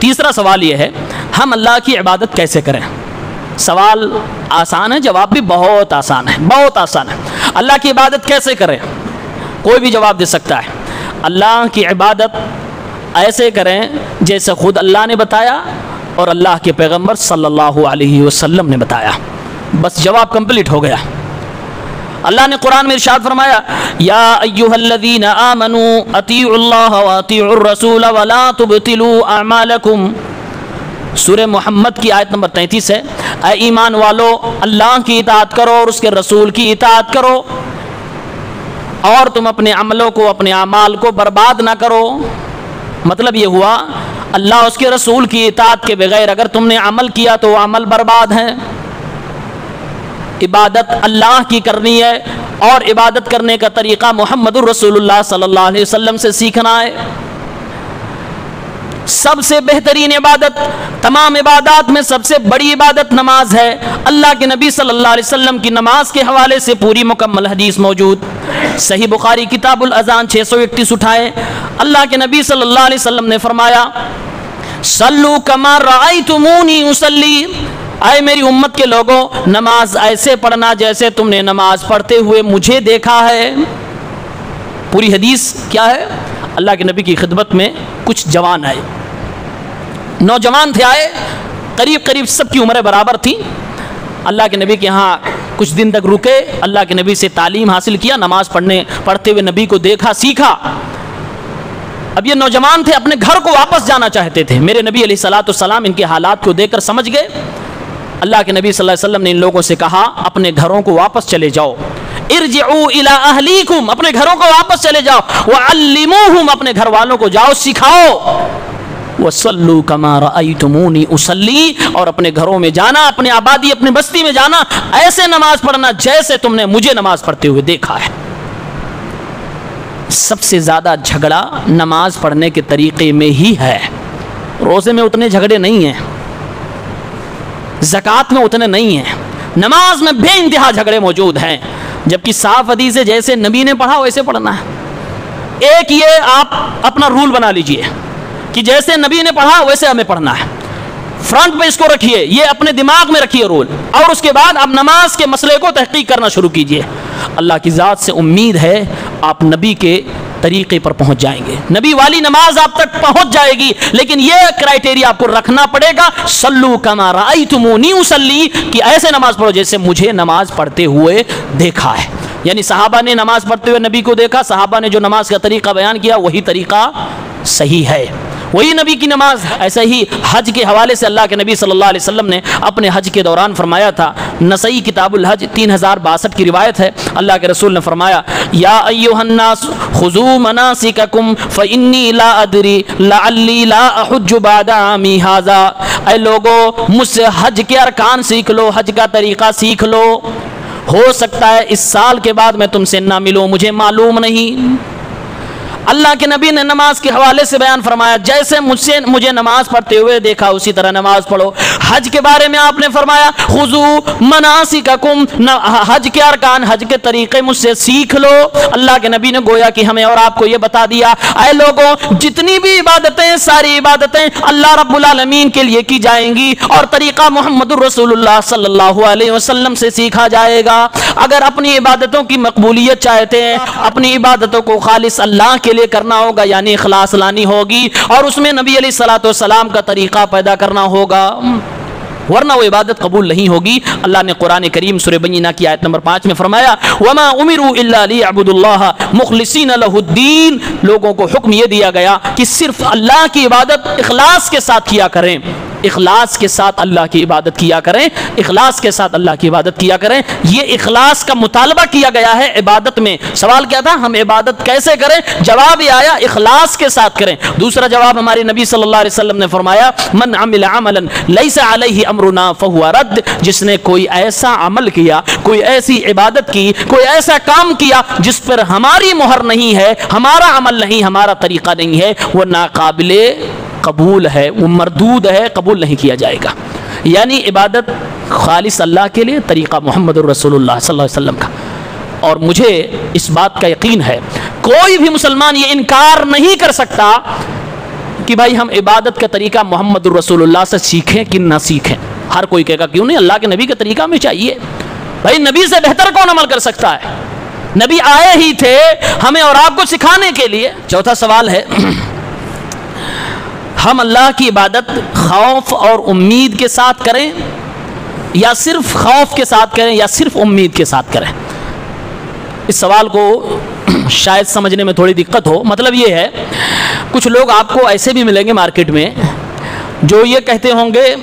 تیسرا سوال یہ ہے ہم اللہ کی عبادت کیسے کریں؟ سوال آسان ہے، جواب بھی بہت آسان ہے، بہت آسان ہے۔ اللہ کی عبادت کیسے کریں؟ کوئی بھی جواب دے سکتا ہے۔ اللہ کی عبادت ایسے کریں جیسے خود اللہ نے بتایا اور اللہ کے پیغمبر صلی اللہ علیہ وسلم نے بتایا، بس جواب کمپلیٹ ہو گیا۔ اللہ نے قرآن میں ارشاد فرمایا یا ایھا الذین آمنوا اطیعوا اللہ واطیعوا الرسول ولا تبطلوا اعمالکم، سورہ محمد کی آیت نمبر 33 ہے۔ اے ایمان والو، اللہ کی اطاعت کرو اور اس کے رسول کی اطاعت کرو، اور تم اپنے عملوں کو، اپنے اعمال کو برباد نہ کرو۔ مطلب یہ ہوا اللہ اس کے رسول کی اطاعت کے بغیر اگر تم نے عمل کیا تو وہ عمل برباد ہے۔ عبادت اللہ کی کرنی ہے، اور عبادت کرنے کا طریقہ محمد الرسول اللہ صلی اللہ علیہ وسلم سے سیکھنا ہے۔ سب سے بہترین عبادت، تمام عبادات میں سب سے بڑی عبادت نماز ہے۔ اللہ کے نبی صلی اللہ علیہ وسلم کی نماز کے حوالے سے پوری مکمل حدیث موجود، صحیح بخاری کتاب الاذان 631 اٹھائے۔ اللہ کے نبی صلی اللہ علیہ وسلم نے فرمایا صلو کما رأیتمونی اصلی، اے میری امت کے لوگوں، نماز ایسے پڑھنا جیسے تم نے نماز پڑھتے ہوئے مجھے دیکھا ہے۔ پوری حدیث کیا ہے؟ اللہ کے نبی کی خدمت میں کچھ جوان آئے، نوجوان تھے، آئے قریب قریب سب کی عمریں برابر تھیں۔ اللہ کے نبی کے ہاں کچھ دن تک رکے، اللہ کے نبی سے تعلیم حاصل کیا، نماز پڑھتے ہوئے نبی کو دیکھا، سیکھا۔ اب یہ نوجوان تھے، اپنے گھر کو واپس جانا چاہتے تھے۔ میرے نبی علیہ الصلوۃ والسلام ان کے حالات کو دیکھ کر سمجھ گئے۔ اللہ کے نبی صلی اللہ علیہ وسلم نے ان لوگوں سے کہا اپنے گھروں کو واپس چلے جاؤ، ارجعوا الی اہلیکم، اپنے گھروں کو واپس چلے جاؤ، وعلموہم، اپنے گھر والوں کو جاؤ سکھاؤ، وصلوا کما رأیتمونی اصلی، اور اپنے گھروں میں جانا، اپنے آبادی، اپنے بستی میں جانا، ایسے نماز پڑھنا جیسے تم نے مجھے نماز پڑھتے ہوئے دیکھا ہے۔ سب سے زیادہ جھگڑا نماز پڑھنے کے طریقے میں ہی ہے۔ روزے میں اتنے جھگڑے نہیں ہیں، زکوٰۃ میں اتنے نہیں ہیں، نماز میں بے انتہا جھگڑے موجود ہیں، جبکہ صاف حدیث ہے جیسے نبی نے پڑھا ویسے پڑھنا ہے۔ ایک یہ آپ اپنا رول بنا لیجئے کہ جیسے نبی نے پڑھا ویسے ہمیں پڑھنا ہے، فرنٹ پہ اس کو رکھیے، یہ اپنے دماغ میں رکھیے رول، اور اس کے بعد آپ نماز کے مسئلے کو تحقیق کرنا شروع کیجئے۔ اللہ کی ذات سے امید ہے آپ نبی کے طریقے پر پہنچ جائیں گے، نبی والی نماز آپ تک پہنچ جائے گی، لیکن یہ کرائٹیریا آپ کو رکھنا پڑے گا، صلو کما رأیتمونی اصلی، کہ ایسے نماز پڑھو جیسے مجھے نماز پڑھتے ہوئے دیکھا ہے۔ یعنی صحابہ نے نماز پڑھتے ہوئے نبی کو دیکھا، صحابہ نے جو نماز کا طریقہ بیان کیا وہی طریقہ صحیح ہے، وہی نبی کی نماز۔ ایسے ہی حج کے حوالے سے اللہ کے نبی صلی اللہ علیہ وسلم نے اپنے حج کے دوران فرمایا تھا، نسائی کتاب الحج 3062 کی روایت ہے، اللہ کے رسول نے فرمایا یا ایھا الناس خذوا مناسککم فانی لا ادری لعلی لا احج بعد عامی ھذا، اے لوگو مجھ سے حج کے ارکان سیکھ لو، حج کا طریقہ سیکھ لو، ہو سکتا ہے اس سال کے بعد میں تم سے نہ ملوں، مجھے معلوم نہیں۔ اللہ کے نبی نے نماز کے حوالے سے بیان فرمایا جیسے مجھے نماز پڑھتے ہوئے دیکھا اسی طرح نماز پڑھو۔ حج کے بارے میں آپ نے فرمایا خذوا مناسککم، حج کے ارکان، حج کے طریقے مجھ سے سیکھ لو۔ اللہ کے نبی نے گویا کہ ہمیں اور آپ کو یہ بتا دیا اے لوگوں جتنی بھی عبادتیں، ساری عبادتیں اللہ رب العالمین کے لیے کی جائیں گی، اور طریقہ محمد الرسول اللہ صلی اللہ علیہ وسلم سے سیکھا جائے گا۔ اگر اپنی عبادتوں کی مقبولیت چاہتے ہیں، اپنی عبادتوں کو خالص اللہ کے لیے کرنا ہوگا، یعنی اخلاص لانی ہوگی، اور اس میں نبی علیہ الصلوۃ والسلام کا طریقہ پیدا کرنا ہوگا، ورنہ وہ عبادت قبول نہیں ہوگی۔ اللہ نے قرآن کریم سورہ بینہ کی آیت نمبر 5 میں فرمایا وما امروا الا ليعبدوا الله مخلصین له الدین، لوگوں کو حکم یہ دیا گیا کہ صرف اللہ کی عبادت اخلاص کے ساتھ کیا کریں، اخلاص کے ساتھ اللہ کی عبادت کیا کریں، اخلاص کے ساتھ اللہ کی عبادت کیا کریں۔ یہ اخلاص کا مطالبہ کیا گیا ہے عبادت میں۔ سوال کیا تھا ہم عبادت کیسے کریں؟ جواب یہ آیا اخلاص کے ساتھ کریں۔ دوسرا جواب ہمارے نبی صلی اللہ علیہ وسلم نے فرمایا من عمل عملا لیس علیہ امرنا فہو رد، جس نے کوئی ایسا عمل کیا، کوئی ایسی عبادت کی، کوئی ایسا کام کیا جس پر ہماری مہر نہیں ہے، ہمارا عمل نہیں، ہمارا طریقہ نہیں ہے، وہ ناقابل قبول ہے، وہ مردود ہے، قبول نہیں کیا جائے گا. یعنی عبادت خالص اللہ کے لیے، طریقہ محمد الرسول اللہ صلی اللہ علیہ وسلم کا. اور مجھے اس بات کا یقین ہے کوئی بھی مسلمان یہ انکار نہیں کر سکتا کہ بھائی ہم عبادت کا طریقہ محمد الرسول اللہ سے سیکھیں کہ نہ سیکھیں. ہر کوئی کہے گا کیوں نہیں، اللہ کے نبی کا طریقہ ہمیں چاہیے. بھائی نبی سے بہتر کون عمل کر سکتا ہے؟ نبی آئے ہی تھے ہمیں اور آپ کو سکھانے کے لیے. چوتھا سوال ہے ہم اللہ کی عبادت خوف اور امید کے ساتھ کریں یا صرف خوف کے ساتھ کریں یا صرف امید کے ساتھ کریں؟ اس سوال کو شاید سمجھنے میں تھوڑی دقت ہو. مطلب یہ ہے کچھ لوگ آپ کو ایسے بھی ملیں گے مارکیٹ میں جو یہ کہتے ہوں گے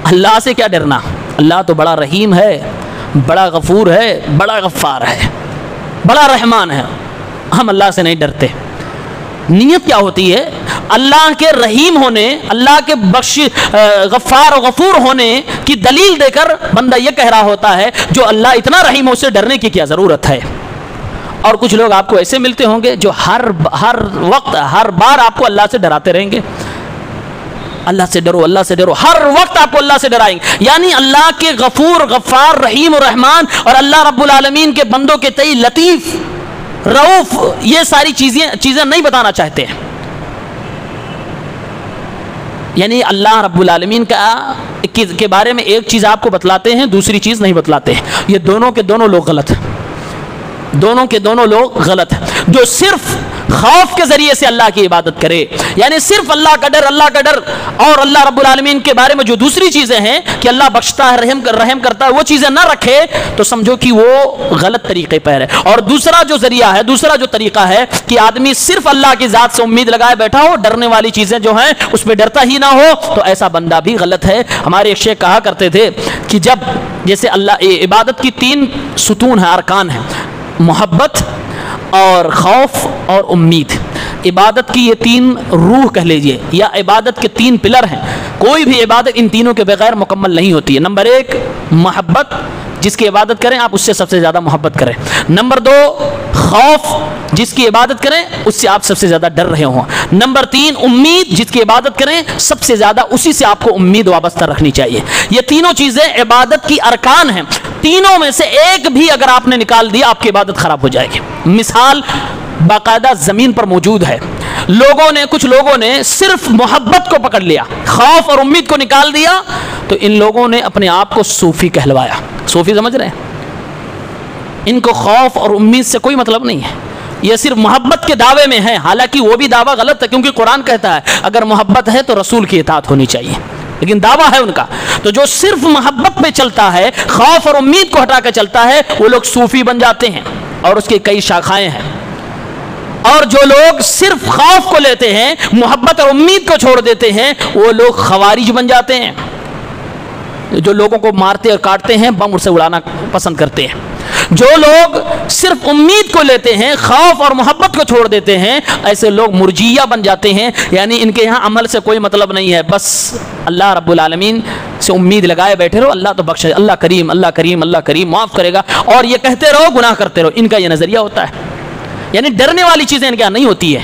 اللہ سے کیا ڈرنا، اللہ تو بڑا رحیم ہے، بڑا غفور ہے، بڑا غفار ہے، بڑا رحمان ہے، ہم اللہ سے نہیں ڈرتے. نیت کیا ہوتی ہے؟ اللہ کے رحیم ہونے، اللہ کے غفار و غفور ہونے کی دلیل دے کر بندہ یہ کہہ رہا ہوتا ہے جو اللہ اتنا رحیم ہے اسے ڈرنے کی کیا ضرورت ہے. اور کچھ لوگ آپ کو ایسے ملتے ہوں گے جو ہر وقت ہر بار آپ کو اللہ سے ڈراتے رہیں گے، اللہ سے ڈرو، اللہ سے ڈرو، ہر وقت آپ کو اللہ سے ڈرائیں گے. یعنی اللہ کے غفور، غفار، رحیم اور رحمان اور اللہ رب العالمین کے بندوں کے تئیں لطیف، رؤوف، یہ ساری چیزیں نہیں بتانا چاہتے ہیں. یعنی اللہ رب العالمین کے بارے میں ایک چیز آپ کو بتلاتے ہیں، دوسری چیز نہیں بتلاتے ہیں. یہ دونوں کے دونوں لوگ غلط ہیں، دونوں کے دونوں لوگ غلط ہیں. جو صرف خوف کے ذریعے سے اللہ کی عبادت کرے، یعنی صرف اللہ کا ڈر، اللہ کا ڈر، اور اللہ رب العالمین کے بارے میں جو دوسری چیزیں ہیں کہ اللہ بخشتا ہے، رحم کرتا ہے، وہ چیزیں نہ رکھے تو سمجھو کہ وہ غلط طریقے پر ہے. اور دوسرا جو ذریعہ ہے، دوسرا جو طریقہ ہے کہ آدمی صرف اللہ کی ذات سے امید لگائے بیٹھا ہو، ڈرنے والی چیزیں جو ہیں اس پہ ڈرتا ہی نہ ہو، تو ایسا بندہ بھی غلط ہے. ہمارے ایک شیخ کہا کرتے تھے کہ جب جیسے اللہ عبادت کی 3 ستون ہیں، ارکان ہیں، محبت اور خوف اور امید. عبادت کی یہ 3 روح کہہ لیجئے یا عبادت کے 3 پلر ہیں. کوئی بھی عبادت ان تینوں کے بغیر مکمل نہیں ہوتی ہے. نمبر 1 محبت، جس کی عبادت کریں آپ اس سے سب سے زیادہ محبت کریں. نمبر 2 خوف، جس کی عبادت کریں اس سے آپ سب سے زیادہ ڈر رہے ہوں. نمبر 3 امید، جس کی عبادت کریں سب سے زیادہ اسی سے آپ کو امید وابستہ رکھنی چاہیے. یہ تینوں چیزیں عبادت کی ارکان ہیں. تینوں میں سے ایک بھی اگر آپ نے نکال دیا آپ کی عبادت خراب ہو جائے گی. مثال باقاعدہ زمین پر موجود ہے. کچھ لوگوں نے صرف محبت کو پکڑ لیا، خوف اور امید کو نکال دیا، تو ان لوگوں نے اپنے آپ کو صوفی کہلوایا. صوفی سمجھ رہے ہیں؟ ان کو خوف اور امید سے کوئی مطلب نہیں ہے، یہ صرف محبت کے دعوے میں ہے. حالانکہ وہ بھی دعویٰ غلط ہے، کیونکہ قرآن کہتا ہے اگر محبت ہے تو رسول کی اطاعت ہونی چاہیے، لیکن دعویٰ ہے ان کا. تو جو صرف محبت پہ چلتا ہے، خوف اور امید کو ہٹا کے چلتا ہے، وہ لوگ صوفی بن جاتے ہیں اور اس کی کئی شاخائیں ہیں. اور جو لوگ صرف خوف کو لیتے ہیں، محبت اور امید کو چھوڑ دیتے ہیں، وہ لوگ خوارج بن جاتے ہیں، جو لوگوں کو مارتے اور کاٹتے ہیں، بم سے اڑانا پسند کرتے ہیں. جو لوگ صرف امید کو لیتے ہیں، خوف اور محبت کو چھوڑ دیتے ہیں، ایسے لوگ مرجیہ بن جاتے ہیں. یعنی ان کے یہاں عمل سے کوئی مطلب نہیں ہے، بس اللہ رب العالمین سے امید لگائے بیٹھے رہو، اللہ تو بخشے، اللہ کریم، اللہ کریم، اللہ کریم معاف کرے گا، اور یہ کہتے رہو، گناہ کرتے رہو. ان کا یہ نظریہ ہوتا ہے. یعنی ڈرنے والی چیزیں ان کے یہاں نہیں ہوتی ہے.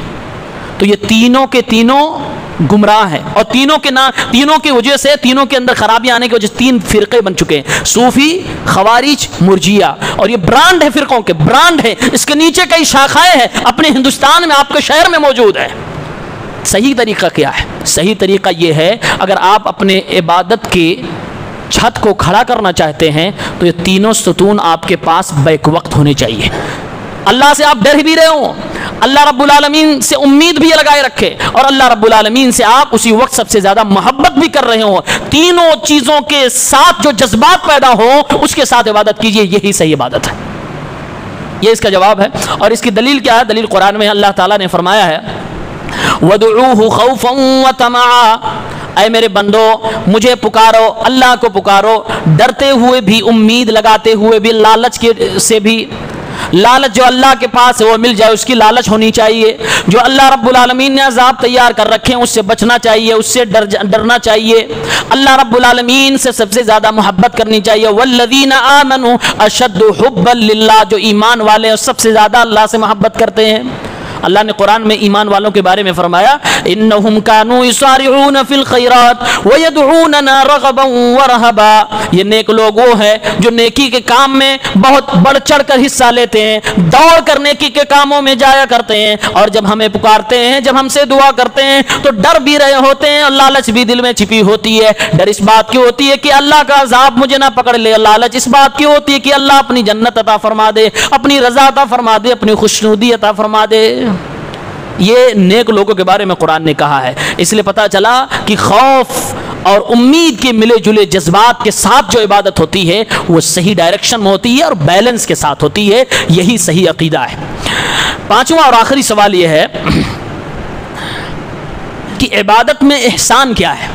تو یہ تینوں کے تینوں گمراہ ہیں، اور تینوں کی وجہ سے، تینوں کے اندر خرابی آنے کی وجہ سے 3 فرقے بن چکے ہیں: صوفی، خوارج، مرجیہ. اور یہ برانڈ ہے، فرقوں کے برانڈ ہے. اس کے نیچے کئی شاخائیں ہیں، اپنے ہندوستان میں، آپ کے شہر میں موجود ہے. صحیح طریقہ کیا ہے؟ صحیح طریقہ یہ ہے اگر آپ اپنے عبادت کی چھت کو کھڑا کرنا چاہتے ہیں تو یہ تینوں ستون آپ کے پاس بیک وقت ہونے چاہیے. اللہ سے آپ ڈر بھی رہے ہوں، اللہ رب العالمین سے امید بھی لگائے رکھے، اور اللہ رب العالمین سے آپ اسی وقت سب سے زیادہ محبت بھی کر رہے ہوں. تینوں چیزوں کے ساتھ جو جذبات پیدا ہوں اس کے ساتھ عبادت کیجئے، یہی صحیح عبادت ہے. یہ اس کا جواب ہے. اور اس کی دلیل کیا ہے؟ دلیل قرآن میں اللہ تعالیٰ نے فرمایا ہے وَدْعُوهُ خَوْفًا وَطَمَعًا، اے میرے بندو مجھے پکارو، اللہ کو پکارو، ڈرتے ہوئے بھی، امید لگاتے ہوئے بھی، لالچ سے بھی. لالچ جو اللہ کے پاس ہے وہ مل جائے اس کی لالچ ہونی چاہیے. جو اللہ رب العالمین نے عذاب تیار کر رکھے ہیں اس سے بچنا چاہیے، اس سے ڈرنا چاہیے. اللہ رب العالمین سے سب سے زیادہ محبت کرنی چاہیے. والذین آمنوا اشد حبا للہ، جو ایمان والے ہیں سب سے زیادہ اللہ سے محبت کرتے ہیں. اللہ نے قرآن میں ایمان والوں کے بارے میں فرمایا انہم کانوا یسارعون فی الخیرات ویدعوننا رغبا ورہبا، یہ نیک لوگ وہ ہیں جو نیکی کے کام میں بہت بڑھ چڑھ کر حصہ لیتے ہیں، دوڑ کر نیکی کے کاموں میں جایا کرتے ہیں، اور جب ہمیں پکارتے ہیں، جب ہم سے دعا کرتے ہیں تو ڈر بھی رہے ہوتے ہیں اور لالچ بھی دل میں چھپی ہوتی ہے۔ ڈر اس بات کی ہوتی ہے کہ اللہ کا عذاب مجھے نہ پکڑ لے، لالچ اس بات کی ہوتی ہے کہ اللہ اپنی جنت عطا فرما دے، اپنی رضا عطا فرما دے، اپنی خوشنودی عطا فرما دے۔ یہ نیک لوگوں کے بارے میں قرآن نے کہا ہے۔ اس لیے پتہ چلا کہ خوف اور امید کے ملے جلے جذبات کے ساتھ جو عبادت ہوتی ہے وہ صحیح ڈائریکشن میں ہوتی ہے اور بیلنس کے ساتھ ہوتی ہے، یہی صحیح عقیدہ ہے۔ پانچواں اور آخری سوال یہ ہے کہ عبادت میں احسان کیا ہے؟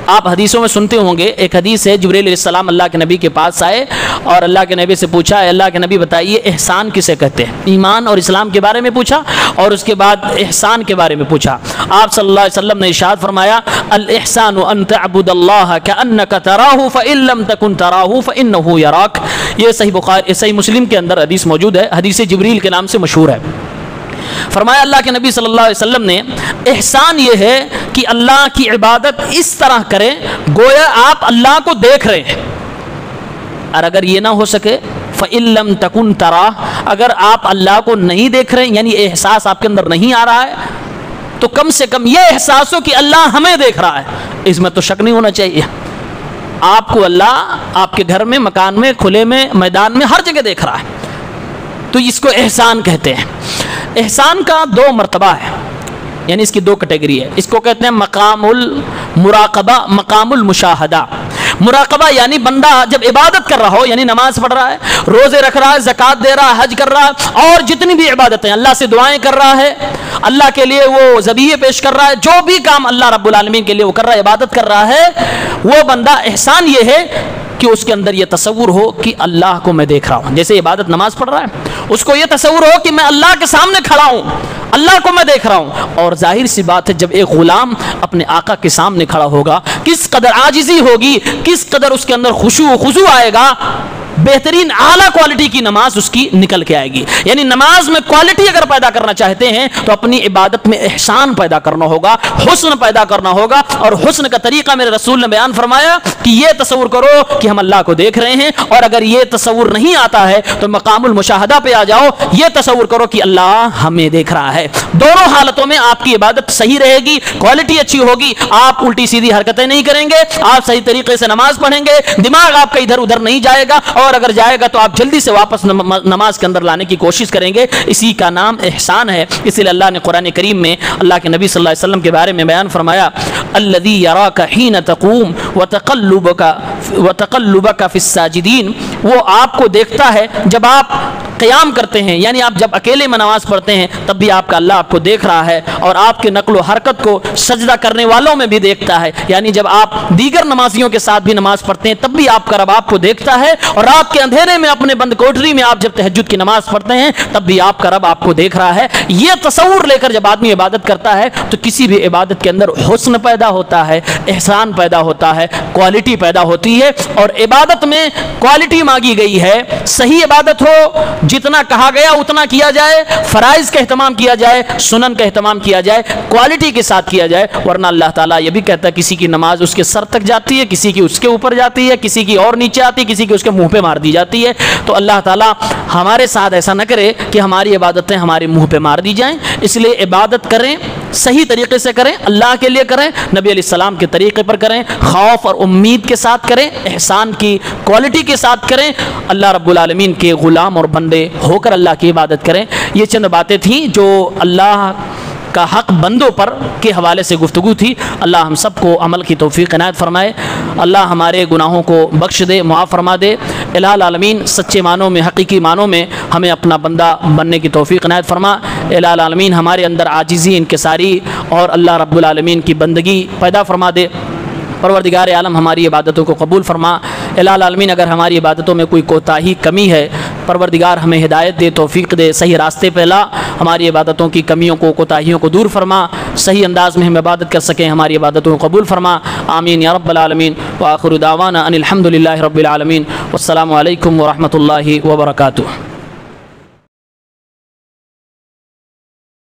آپ حدیثوں میں سنتے ہوں گے، ایک حدیث ہے جبریل علیہ السلام اللہ کے نبی کے پاس آئے اور اللہ کے نبی سے پوچھا ہے اللہ کے نبی بتائیے احسان کسے کہتے ہیں؟ ایمان اور اسلام کے بارے میں پوچھا اور اس کے بعد احسان کے بارے میں پوچھا۔ آپ صلی اللہ علیہ وسلم نے ارشاد فرمایا الاحسان ان تعبد اللہ کأنک تراہ فإن لم تکن تراہ فإنہ یراک۔ یہ صحیح مسلم کے اندر حدیث موجود ہے، حدیث جبریل کے نام سے مشہور ہے۔ فرمایا اللہ کے نبی صلی اللہ علیہ وسلم نے احسان یہ ہے کہ اللہ کی عبادت اس طرح کریں گویا آپ اللہ کو دیکھ رہے ہیں، اور اگر یہ نہ ہو سکے فَإِن لَمْ تَكُنْ تَرَاهُ، اگر آپ اللہ کو نہیں دیکھ رہے یعنی احساس آپ کے اندر نہیں آ رہا ہے تو کم سے کم یہ احساس ہو کہ اللہ ہمیں دیکھ رہا ہے۔ اس میں تو شک نہیں ہونا چاہیے، آپ کو اللہ آپ کے گھر میں، مکان میں، کھلے میں، میدان میں، ہر جگہ دیکھ رہا ہے، تو اس کو احسان کہتے ہیں۔ احسان کا دو مرتبہ ہے، یعنی اس کی دو کیٹیگری ہے۔ اس کو کہتے ہیں مقام المراقبہ، مقام المشاہدہ۔ مراقبہ یعنی بندہ جب عبادت کر رہا ہو، یعنی نماز پڑھ رہا ہے، روزے رکھ رہا ہے، زکوٰۃ دے رہا ہے، حج کر رہا ہے، اور جتنی بھی عبادتیں اللہ سے دعائیں کر رہا ہے، اللہ کے لیے وہ ذبیحے پیش کر رہا ہے، جو بھی کام اللہ رب العالمین کے لیے وہ کر رہا ہے، عبادت کر رہا ہے، وہ بندہ احسان یہ ہے کہ اس کے اندر یہ تصور ہو کہ اللہ کو میں دیکھ رہا ہوں۔ جیسے عبادت نماز پڑھ رہا ہے، اس کو یہ تصور ہو کہ میں اللہ کے سامنے کھڑا ہوں، اللہ کو میں دیکھ رہا ہوں۔ اور ظاہر سی بات ہے جب ایک غلام اپنے آقا کے سامنے کھڑا ہوگا کس قدر عاجزی ہوگی، کس قدر اس کے اندر خشوع و خضوع آئے گا، بہترین اعلیٰ کوالٹی کی نماز اس کی نکل کے آئے گی۔ یعنی نماز میں کوالٹی اگر پیدا کرنا چاہتے ہیں تو اپنی عبادت میں احسان پیدا کرنا ہوگا، حسن پیدا کرنا ہوگا، اور حسن کا طریقہ میرے رسول نے بیان فرمایا کہ یہ تصور کرو کہ ہم اللہ کو دیکھ رہے ہیں، اور اگر یہ تصور نہیں آتا ہے تو مقام المشاہدہ پہ آ جاؤ، یہ تصور کرو کہ اللہ ہمیں دیکھ رہا ہے۔ دونوں حالتوں میں آپ کی عبادت صحیح رہے گی، کوالٹی اچھی ہوگی، آپ الٹی سیدھی حرکتیں نہیں کریں گے، آپ صحیح طریقے سے نماز پڑھیں گے، دماغ آپ کا ادھر ادھر نہیں جائے گا، اور اگر جائے گا تو آپ جلدی سے واپس نماز کے اندر لانے کی کوشش کریں گے۔ اسی کا نام احسان ہے۔ اس لیے اللہ نے قرآن کریم میں اللہ کے نبی صلی اللہ علیہ وسلم کے بارے میں بیان فرمایا الذی یراک حین تقوم وتقلبک فی الساجدین، وہ آپ کو دیکھتا ہے جب آپ قیام کرتے ہیں، یعنی آپ جب اکیلے میں نماز پڑھتے ہیں تب بھی آپ کا اللہ آپ کو دیکھ رہا ہے، اور آپ کے نقل و حرکت کو سجدہ کرنے والوں میں بھی دیکھتا ہے، یعنی جب آپ دیگر نمازیوں کے ساتھ بھی نماز پڑھتے ہیں تب بھی آپ کا رب آپ کو دیکھتا ہے، اور رات کے اندھیرے میں اپنے بند کوٹری میں آپ جب تہجد کی نماز پڑھتے ہیں تب بھی آپ کا رب آپ کو دیکھ رہا ہے۔ یہ تصور لے کر جب آدمی عبادت کرتا ہے تو کسی بھی عبادت کے اندر حسن پیدا ہوتا ہے، احسان پیدا ہوتا ہے، کوالٹی پیدا ہوتی ہے۔ اور عبادت میں کوالٹی مانگی گئی ہے، صحیح عبادت ہو، جتنا کہا گیا اتنا کیا جائے، فرائض کا اہتمام کیا جائے، سنن کا اہتمام کیا جائے، کوالٹی کے ساتھ کیا جائے، ورنہ اللہ تعالیٰ یہ بھی کہتا ہے کسی کی نماز اس کے سر تک جاتی ہے، کسی کی اس کے اوپر جاتی ہے، کسی کی اور نیچے آتی ہے، کسی کی اس کے منہ پہ مار دی جاتی ہے۔ تو اللہ تعالیٰ ہمارے ساتھ ایسا نہ کرے کہ ہماری عبادتیں ہمارے منہ پہ مار دی جائیں، اس لیے عبادت کریں، صحیح طریقے سے کریں، اللہ کے لیے کریں، نبی علیہ السلام کے طریقے پر کریں، خوف اور امید کے ساتھ کریں، احسان کی کوالٹی کے ساتھ کریں، اللہ رب العالمین کے غلام اور بندے ہو کر اللہ کی عبادت کریں۔ یہ چند باتیں تھیں جو اللہ کا حق بندوں پر کے حوالے سے گفتگو تھی۔ اللہ ہم سب کو عمل کی توفیق عنایت فرمائے، اللہ ہمارے گناہوں کو بخش دے، معاف فرما دے۔ الہ العالمین سچے معنوں میں، حقیقی معنوں میں ہمیں اپنا بندہ بننے کی توفیق عنایت فرما۔ الہ العالمین ہمارے اندر عاجزی، انکساری اور اللہ رب العالمین کی بندگی پیدا فرما دے۔ پروردگار عالم ہماری عبادتوں کو قبول فرما۔ الہ العالمین اگر ہماری عبادتوں میں کوئی کوتاہی، کمی ہے، پروردگار ہمیں ہدایت دے، توفیق دے، صحیح راستے پہ لا، ہماری عبادتوں کی کمیوں کو، کوتاہیوں کو دور فرما، صحیح انداز میں ہم عبادت کر سکیں، ہماری عبادتوں کو قبول فرما۔ آمین یا رب العالمین۔ وآخر دعوانا ان الحمد للہ رب العالمین، والسلام علیکم ورحمۃ اللہ وبرکاتہ۔